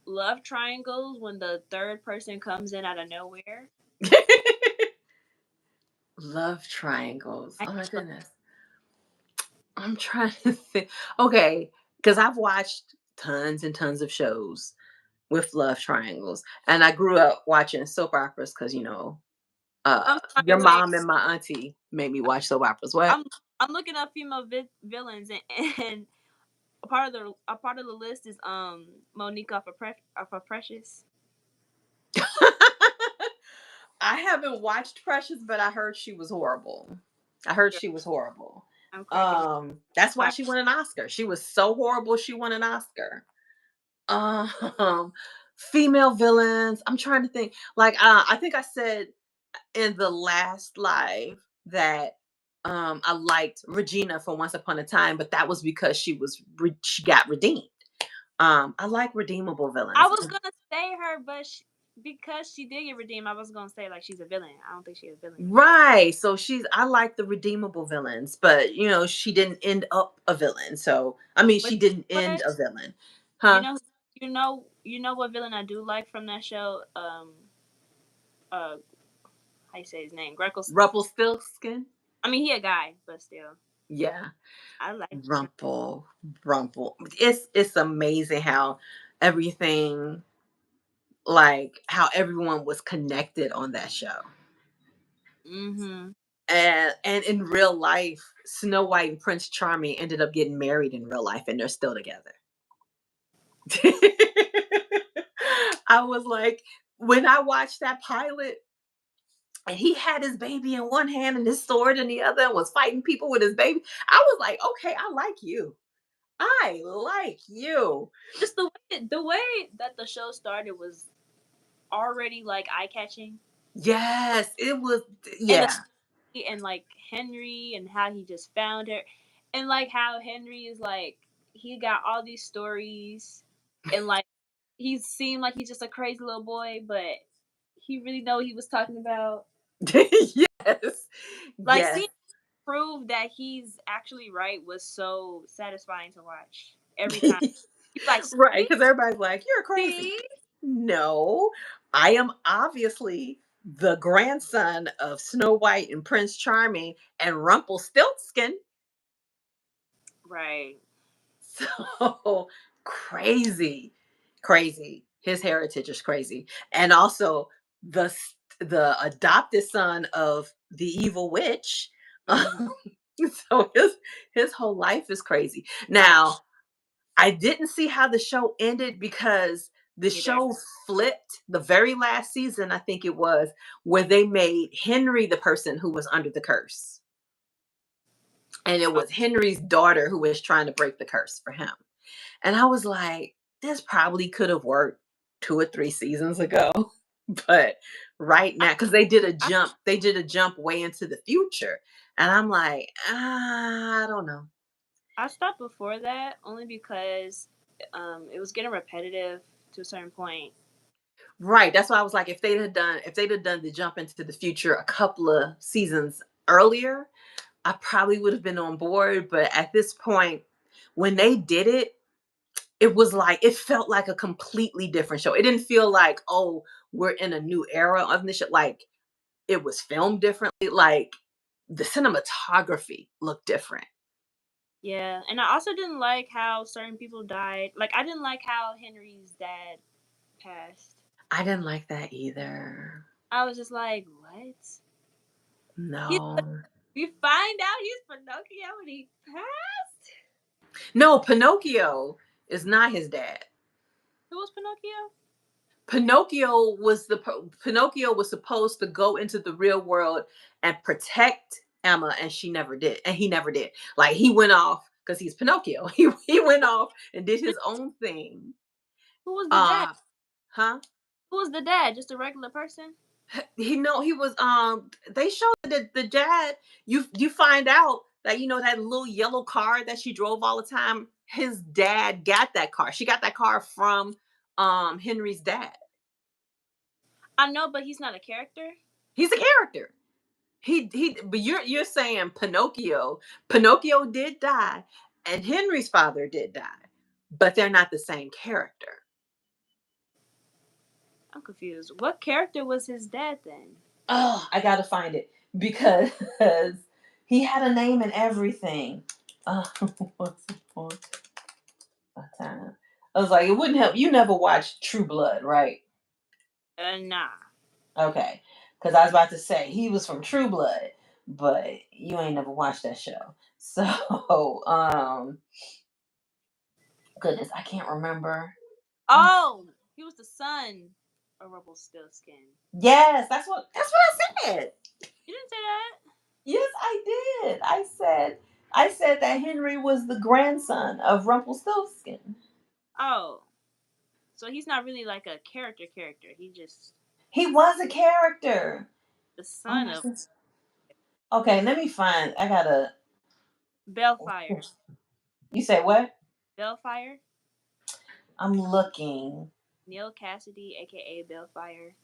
love triangles when the third person comes in out of nowhere. Love triangles. I Oh my hate love. goodness. I'm trying to think. Okay, because I've watched tons and tons of shows with love triangles, and I grew up watching soap operas because I'm sorry. your Wait, mom and my auntie made me watch soap operas. What? I'm I'm looking up female villains, and a part of the list is Monique off of Precious. I haven't watched Precious, but I heard she was horrible. I heard Yeah, she was horrible. I'm cracking up. That's why Sorry. she won an Oscar. She was so horrible she won an Oscar. Um, Female villains. I'm trying to think. Like, I think I said in the last live that I liked Regina from Once Upon a Time, but that was because she got redeemed. I like redeemable I villains. was gonna say her, but because she did get redeemed, I was gonna say like she's a villain. I don't think she's a villain. Right. So I like the redeemable villains, but she didn't end up a villain. So I mean But she didn't end what? a villain. You Huh? know, what villain I do like from that show? Uh, how you say his name? Greco. Rumpelstiltskin? I mean, he a guy, but still, Yeah. I like him. Rumple. It's amazing how everything like how everyone was connected on that show. Mm-hmm. And in real life, Snow White and Prince Charming ended up getting married in real life and they're still together. I was like, when I watched that pilot, and he had his baby in one hand and his sword in the other and was fighting people with his baby. I was like, okay, I like you. I like you. Just the way that the show started was already like eye catching, Yes, it was. and the Yeah. story and like Henry and how he just found her, and like how Henry is like he got all these stories, and like he seemed like he's just a crazy little boy, but he really know what he was talking about. Yes. Like Yes. seeing prove that he's actually right was so satisfying to watch every time. He's like, Right. see, Because everybody's like, you're crazy. see, No, I am obviously the grandson of Snow White and Prince Charming and Rumpelstiltskin. right. So crazy, crazy. His heritage is crazy, and also the adopted son of the evil witch. Mhm. So his whole life is crazy. Ouch. Now, I didn't see how the show ended because the Neither. show flipped the very last season, I think it was, where they made Henry the person who was under the curse. And it Oh, was Henry's daughter who was trying to break the curse for him. And I was like, this probably could have worked 2 or 3 seasons ago. But right I now, because they did a jump way into the future. And I'm like, I don't know. I stopped before that only because, it was getting repetitive to a certain point. Right. That's why I was like, if they'd have done the jump into the future a couple of seasons earlier, I probably would have been on board. But at this point, when they did it, it was like it felt like a completely different show. It didn't feel like, oh, we're in a new era of this show. Like it was filmed differently. Like the cinematography looked different. Yeah, and I also didn't like how certain people died. Like, I didn't like how Henry's dad passed. I didn't like that either. I was just like, "What?" He's No. we find out he's Pinocchio and he passed? No, Pinocchio is not his dad. Who was Pinocchio? Pinocchio was supposed to go into the real world and protect Emma, and she never did, and he never did. Like he went off because he's Pinocchio. He went off and did his own thing. Who was the dad? Uh, huh? Who was the dad? Just a regular person? He was they showed that the dad, you find out that that little yellow car that she drove all the time, his dad got that car. She got that car from Henry's dad. I know, but he's not a character. He's a character. He but you're saying Pinocchio did die, and Henry's father did die, but they're not the same character. I'm confused. What character was his dad then? Oh, I gotta find it because he had a name and everything. What's the point of time? I was like, it wouldn't help. You never watched True Blood, right? Nah. Okay, because I was about to say he was from True Blood, but you ain't never watched that show. So, goodness, I can't remember. Oh my, Oh, he was the son of Rumpelstiltskin. yes, that's what I said. You didn't say that. Yes, I did. I said that Henry was the grandson of Rumpelstiltskin. Oh, so he's not really like a character. He just He was a character. the Oh son my of goodness. Okay, let me find. I gotta. Bellfire. You say what? Bellfire. I'm looking. Neil Cassidy, aka Bellfire.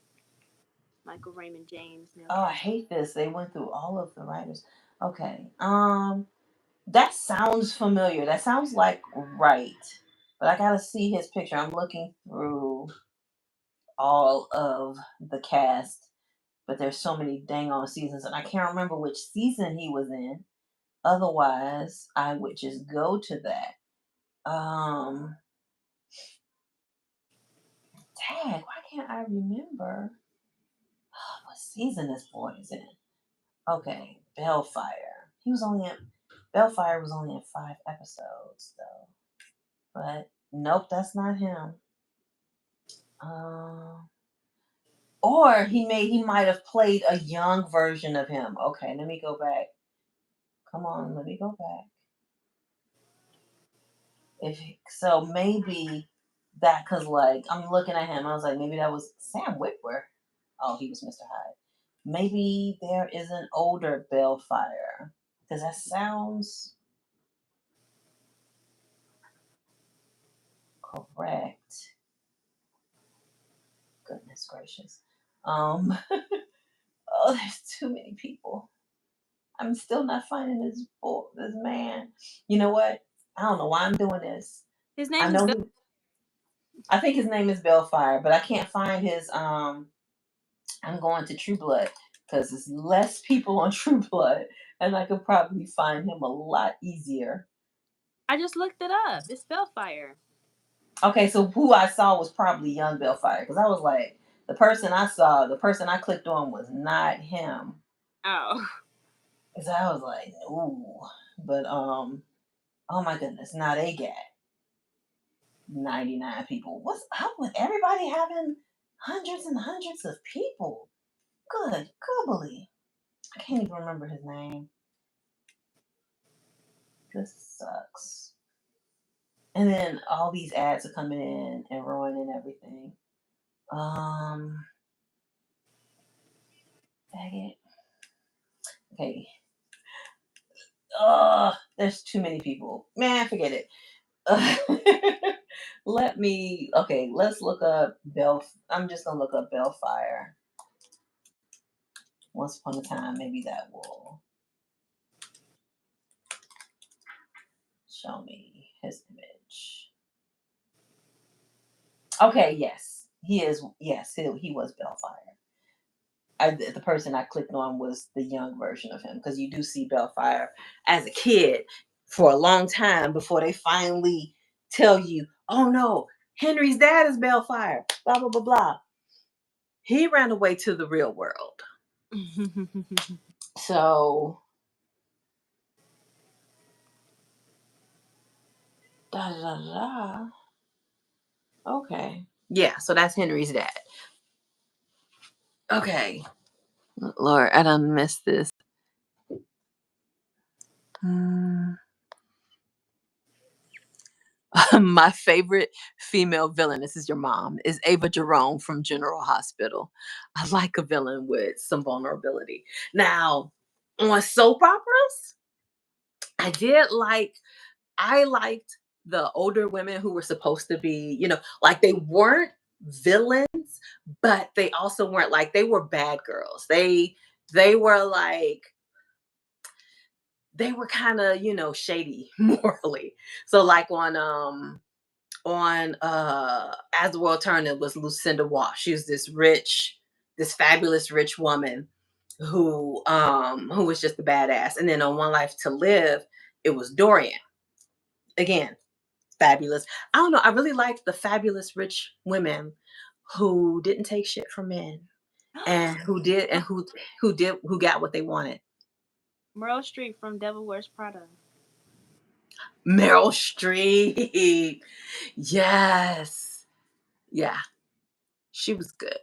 Michael Raymond James. Neil Oh, I Cassidy. hate this. They went through all of the writers. Okay. That sounds familiar. That sounds like right. But I gotta see his picture. I'm looking through all of the cast, but there's so many dang on seasons, and I can't remember which season he was in. Otherwise, I would just go to that. Um, Tag. Why can't I remember what season this boy is in? Okay, Bellfire. Bellfire was only in 5 episodes though. But nope, that's not him. Um, or he might have played a young version of him. Okay, let me go back. Come on, let me go back. If so, maybe that because like I'm looking at him, I was like, maybe that was Sam Witwer. Oh, he was Mr. Hyde. Maybe there is an older Bellfire because that sounds correct. Goodness gracious. Um, oh, there's too many people. I'm still not finding this man. You know what? I don't know why I'm doing this. His I name is know Bell. I think his name is Bellfire, but I can't find his I'm going to True Blood because there's less people on True Blood and I could probably find him a lot easier. I just looked it up. It's Bellfire. Okay, so who I saw was probably young Bellfire because I was like, the person I clicked on was not him. Oh. Cause I was like, ooh. But oh my goodness, now they got 99 people. What's up with everybody having hundreds and hundreds of people? Good googly. I can't even remember his name. This sucks. And then all these ads are coming in and ruining everything. Dang it. Okay. There's too many people. Man, forget it. Let's look up I'm just gonna look up Bellfire. Once upon a time, maybe that will show me his image. Okay, yes. He is, yes, he was Bellfire. The person I clicked on was the young version of him because you do see Bellfire as a kid for a long time before they finally tell you, oh no, Henry's dad is Bellfire, blah, blah, blah, blah. He ran away to the real world. So, da da da. Okay. Yeah, so that's Henry's dad. Okay. Lord, I done missed this. Mm. My favorite female villain, this is your mom, is Ava Jerome from General Hospital. I like a villain with some vulnerability. Now, on soap operas, I liked the older women who were supposed to be, like they weren't villains, but they also weren't like they were bad girls. They were like they were kind of, shady morally. So like on As the World Turned, it was Lucinda Walsh. She was this fabulous rich woman who was just a badass. And then on One Life to Live, it was Dorian. Again, fabulous. I don't know. I really liked the fabulous rich women who didn't take shit from men and who got what they wanted. Meryl Streep from Devil Wears Prada. Meryl Streep. Yes. Yeah. She was good.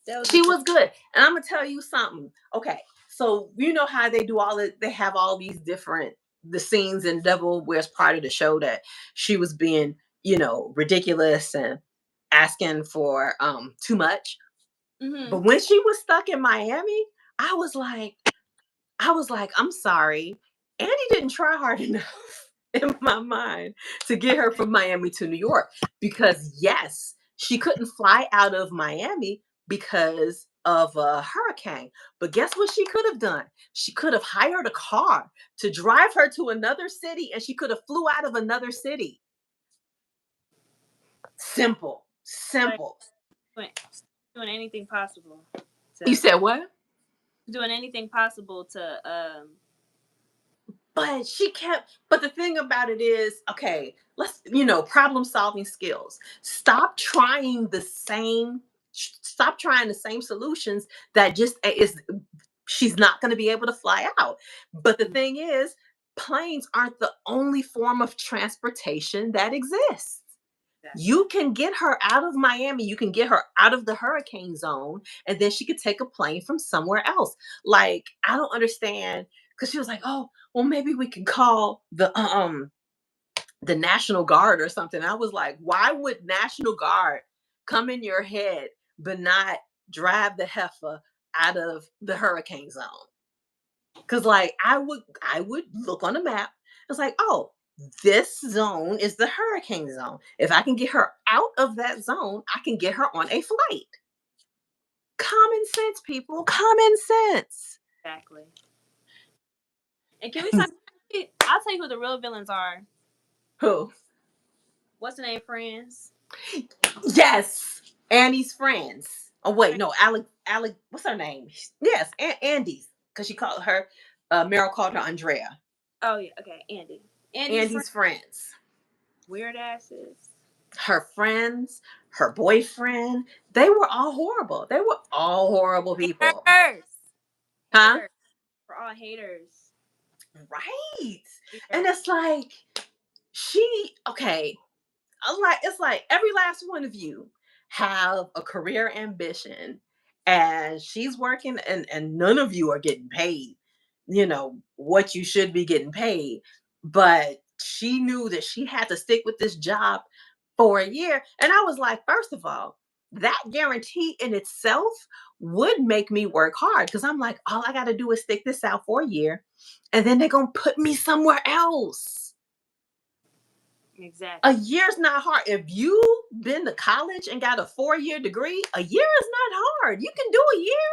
That was a She good. was good. And I'm gonna tell you something. Okay. So you know how they do they have all these different the scenes in Devil Wears Prada to show that she was being, ridiculous and asking for too much. Mm-hmm. But when she was stuck in Miami, I was like, I'm sorry. Andy didn't try hard enough in my mind to get her from Miami to New York because, yes, she couldn't fly out of Miami because of a hurricane. But guess what she could have done? She could have hired a car to drive her to another city and she could have flew out of another city. Simple. Like Simple. doing anything possible You to said what? doing anything possible to But the thing about it is, okay, problem solving skills. Stop trying the same solutions that just is she's not going to be able to fly out. But the thing is, planes aren't the only form of transportation that exists. You can get her out of Miami, you can get her out of the hurricane zone, and then she could take a plane from somewhere else. Like, I don't understand because she was like, "Oh, well, maybe we can call the National Guard or something." I was like, "Why would National Guard come in your head but not drive the heifer out of the hurricane zone?" Because like I would look on the map. It's like, oh, this zone is the hurricane zone. If I can get her out of that zone, I can get her on a flight. Common sense, people. Common sense. exactly. And can we talk? I'll tell you who the real villains are. Who? What's the name? Friends. Yes, Annie's friends. Oh wait, no, Alec. What's her name? Yes, Andy's, because she called her. Meryl called her Andrea. Oh yeah. Okay. Andy. Andy's friend. Andy's friends. Weird asses. Her friends, her boyfriend, they were all horrible. They were all horrible people. Haters. Huh? haters. We're all haters. Right. We And are. it's like, okay, like it's like every last one of you have a career ambition, and she's working, and none of you are getting paid, what you should be getting paid. But she knew that she had to stick with this job for a year. And I was like, first of all, that guarantee in itself would make me work hard, because I'm like, all I got to do is stick this out for a year, and then they're going to put me somewhere else. A Exactly. year's not hard. If you've been to college and got a 4-year degree, a year is not hard. You can do a year.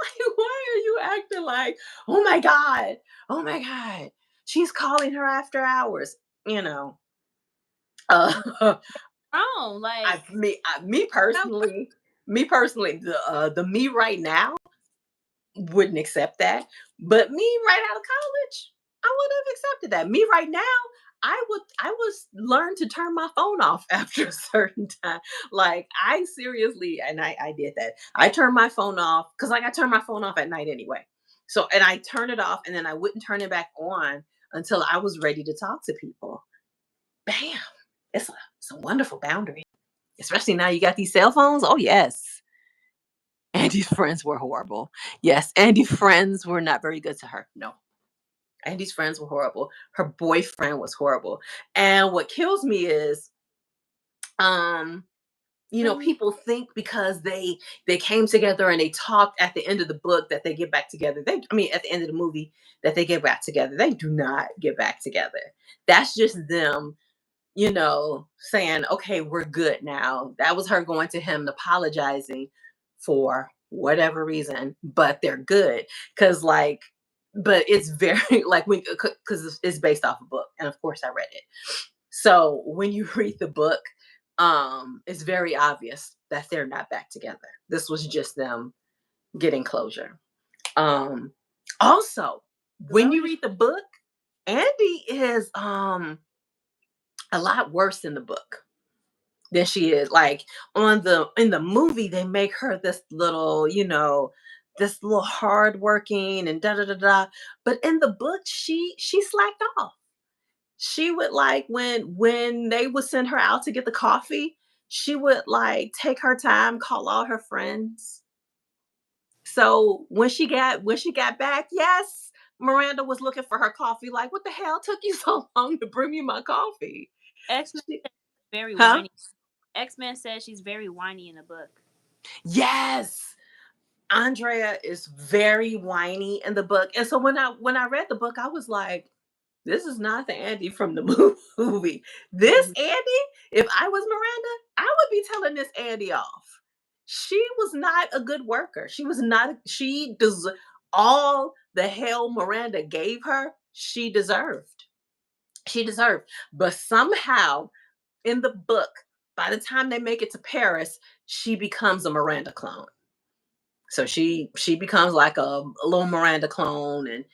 Like, why are you acting like, oh my God, oh my God, she's calling her after hours? You know, uh, Oh, like me that. personally, the me right now wouldn't accept that. But me right out of college, I would have accepted that. Me right now, I was learn to turn my phone off after a certain time. Like, I seriously, and I did that. I turned my phone off because, like, I turn my phone off at night anyway. So, and I turn it off, and then I wouldn't turn it back on until I was ready to talk to people. Bam. It's a wonderful boundary. Especially now you got these cell phones. Oh yes. Andy's friends were horrible. Yes, Andy's friends were not very good to her. No. Andy's friends were horrible. Her boyfriend was horrible. And what kills me is, um Mhm. people think because they came together and they talked at the end of the book that they get back together. At the end of the movie, that they get back together. They do not get back together. That's just them, saying, okay, we're good now. That was her going to him and apologizing for whatever reason, but they're good. Cause like, but it's very like, when, because it's based off a book. And of course I read it. So when you read the book, it's very obvious that they're not back together. This was just them getting closure. Um, Also, 'Cause I when was you just read the book, Andy is a lot worse in the book than she is. Like, in the movie, they make her this little hardworking and da da da da. But in the book, she slacked off. She would, like, when they would send her out to get the coffee, she would, like, take her time, call all her friends. So when she got back, yes, Miranda was looking for her coffee, like, what the hell took you so long to bring me my coffee? X-Men She said very Huh? whiny. X-Men says she's very whiny in the book. Yes. Andrea is very whiny in the book. And so when I read the book, I was like, this is not the Andy from the movie. This Mhm. Andy, if I was Miranda, I would be telling this Andy off. She was not a good worker. She was not, she does all the hell Miranda gave her, she deserved. She deserved. But somehow in the book, by the time they make it to Paris, she becomes a Miranda clone. So she becomes like a little Miranda clone,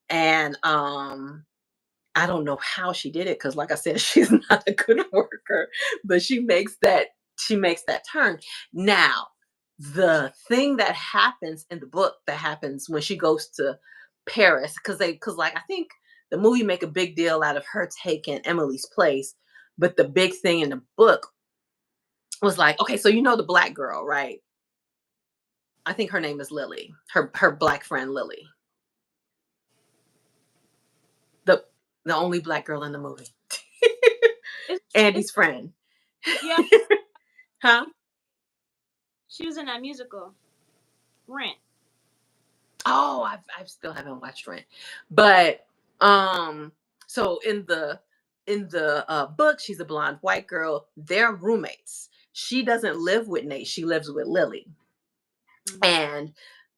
and I don't know how she did it, because like I said, she's not a good worker, but she makes that turn. Now, the thing that happens in the book, that happens when she goes to Paris, because like, I think the movie make a big deal out of her taking Emily's place, but the big thing in the book was like, okay, so the black girl, right? I think her name is Lily. Her black friend Lily, the the only black girl in the movie. It's Andy's friend. yeah. Huh? She was in that musical, Rent. Oh, I still haven't watched Rent, but so in the book, she's a blonde white girl. They're roommates. She doesn't live with Nate. She lives with Lily, Mhm.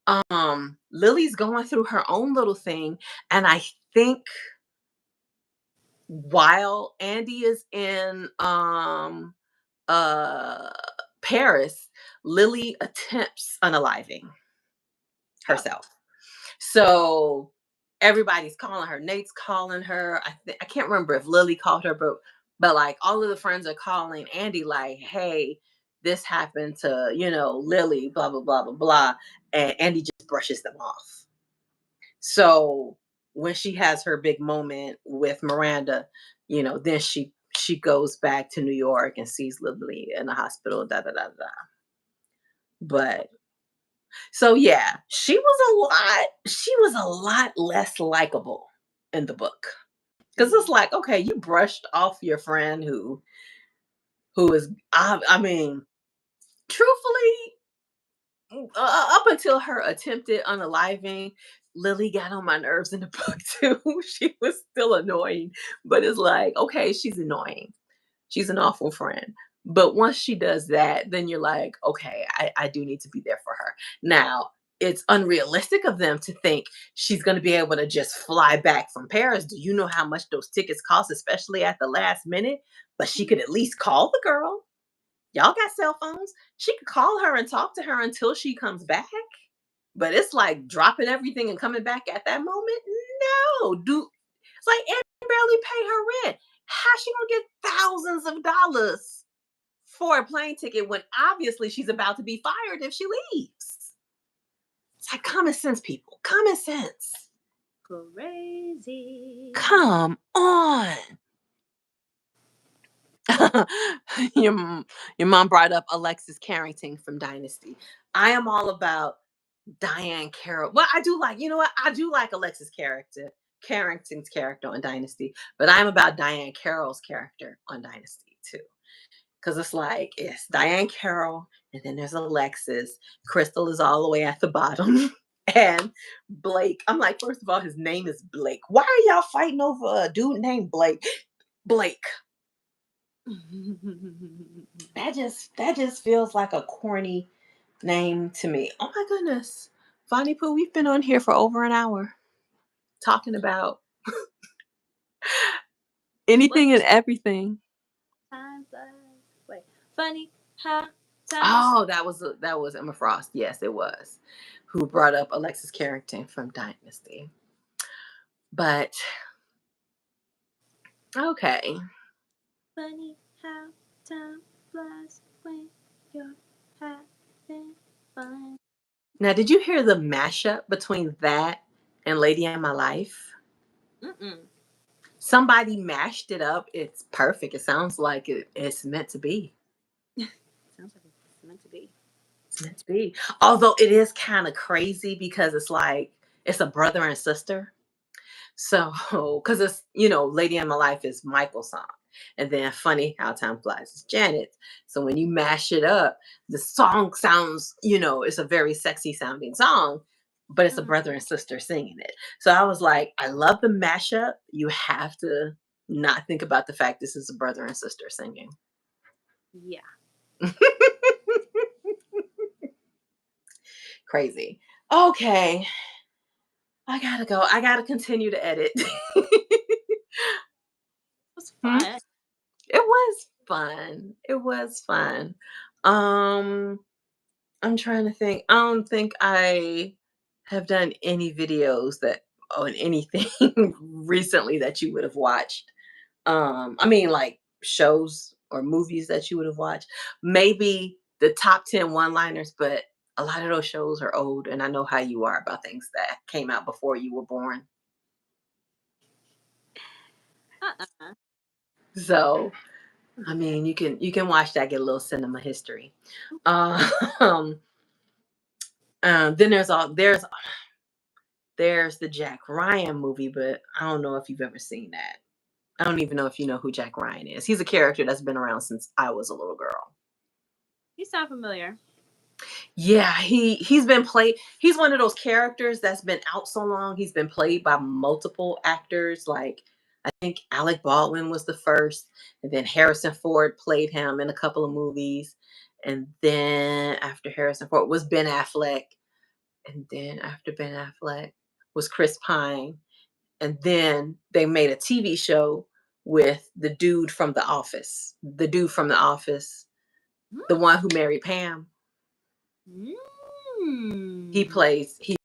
and Lily's going through her own little thing, and I think while Andy is in uh Paris, Lily attempts unaliving Oh, herself. So everybody's calling her. Nate's calling her. I can't remember if Lily called her, but like, all of the friends are calling Andy, like, hey, this happened to, Lily, blah, blah, blah, blah, blah. And Andy just brushes them off. So when she has her big moment with Miranda, then she goes back to New York and sees Lily in the hospital, da da da da. But so yeah, she was a lot less likable in the book. Because it's like, okay, you brushed off your friend who is I mean, truthfully, up until her attempted unaliving, Lily got on my nerves in the book too. She was still annoying, but it's like, okay, she's annoying. She's an awful friend. But once she does that, then you're like, okay, I do need to be there for her. Now, it's unrealistic of them to think she's going to be able to just fly back from Paris. Do you know how much those tickets cost, especially at the last minute? But she could at least call the girl. Y'all got cell phones. She could call her and talk to her until she comes back. But it's like dropping everything and coming back at that moment. No, dude. It's like Annie barely pay her rent. How she gonna get thousands of dollars for a plane ticket when obviously she's about to be fired if she leaves? It's like common sense, people. Common sense. Crazy. Come on. your, your mom brought up Alexis Carrington from Dynasty. I am all about Diane Carroll. Well, I do like, you know what? I do like Carrington's character on Dynasty, but I'm about Diane Carroll's character on Dynasty too. Because it's like, it's Diane Carroll, and then there's Alexis. Crystal is all the way at the bottom. And Blake, I'm like, first of all, his name is Blake. Why are y'all fighting over a dude named Blake? Blake. That just feels like a corny name to me. Oh my goodness. Vonnie Pooh, we've been on here for over an hour talking about anything and everything. Time flies. Wait, funny how time. Oh, that was Emma Frost. Yes, it was. Who brought up Alexis Carrington from Dynasty. But okay. Funny how time flies when you're having fun. Now, did you hear the mashup between that and Lady in My Life? Mm-mm. Somebody mashed it up. It's perfect. It sounds like it's meant to be. Sounds like it's meant to be. It's meant to be. Although it is kind of crazy because it's like it's a brother and sister. So, because it's, Lady in My Life is Michael's song. And then Funny How Time Flies is Janet. So when you mash it up, the song sounds, it's a very sexy sounding song, but it's a Mm, brother and sister singing it. So I was like, I love the mashup. You have to not think about the fact this is a brother and sister singing. yeah. Crazy. Okay. I gotta go. I gotta continue to edit. It was Hmm? fun. It was fun. It was fun. Um, I'm trying to think. I don't think I have done any videos that on anything recently that you would have watched. I mean like shows or movies that you would have watched. Maybe the top 10 one-liners, but a lot of those shows are old and I know how you are about things that came out before you were born. Uh-uh. So, I mean, you can watch that, get a little cinema history. Um, then there's the Jack Ryan movie, but I don't know if you've ever seen that. I don't even know if you know who Jack Ryan is. He's a character that's been around since I was a little girl. You sound familiar. Yeah, he's been played. He's one of those characters that's been out so long. He's been played by multiple actors. Like I think Alec Baldwin was the first, and then Harrison Ford played him in a couple of movies, and then after Harrison Ford was Ben Affleck, and then after Ben Affleck was Chris Pine, and then they made a TV show with the dude from The Office, the one who married Pam. He Mm. plays he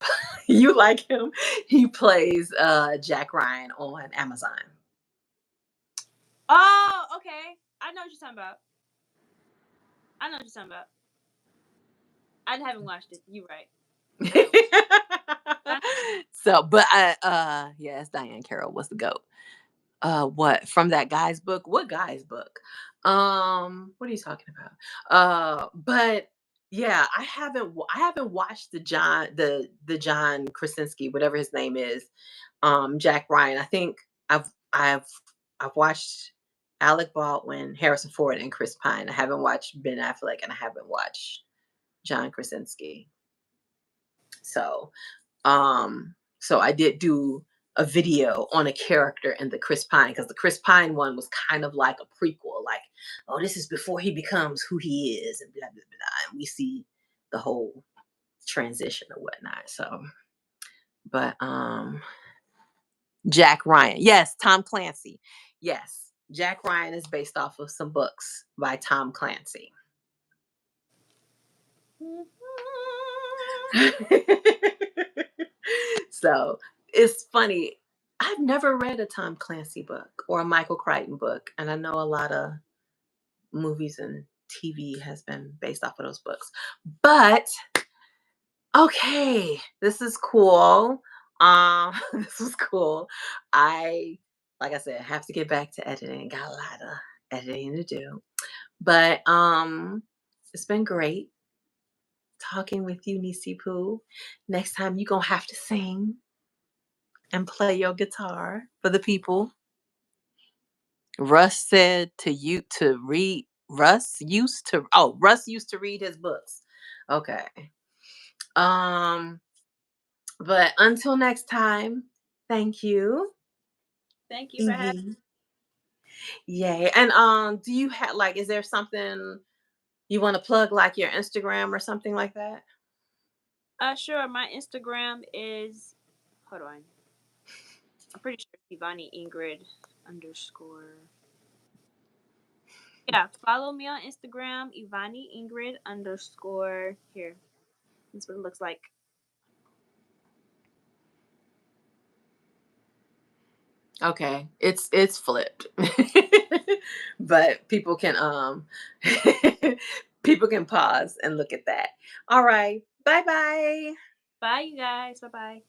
you like him? He plays Jack Ryan on Amazon. Oh, okay. I know what you're talking about. I know what you're talking about. I haven't watched it. You right. So I So, but yes, Diane Carroll was the goat. What from that guy's book? What guy's book? What are you talking about? But yeah, I haven't watched the John Krasinski, whatever his name is, Jack Ryan. I think I've I've watched Alec Baldwin, Harrison Ford, and Chris Pine. I haven't watched Ben Affleck, and I haven't watched John Krasinski. So, so I did do a video on a character in the Chris Pine, because the Chris Pine one was kind of like a prequel, like, oh, this is before he becomes who he is, and blah blah blah. And we see the whole transition or whatnot. So, but Jack Ryan, yes, Tom Clancy, yes, Jack Ryan is based off of some books by Tom Clancy. So it's funny. I've never read a Tom Clancy book or a Michael Crichton book, and I know a lot of movies and TV has been based off of those books. But okay, this is cool. This was cool. I, like I said, have to get back to editing. Got a lot of editing to do, but it's been great talking with you, Nisi Poo. Next time you're gonna have to sing and play your guitar for the people. Russ said to you to read. Russ used to read his books. Okay. Um, but until next time, thank you. thank you for having. Mhm. Yay. And do you have like is there something you want to plug, like your Instagram or something like that? Sure. My Instagram is. Hold on. I'm pretty sure it's Ivani Ingrid underscore. Yeah, follow me on Instagram, Ivani Ingrid underscore. Here, that's what it looks like. Okay. It's flipped. But people can people can pause and look at that. All right. Bye bye. Bye, you guys. Bye bye.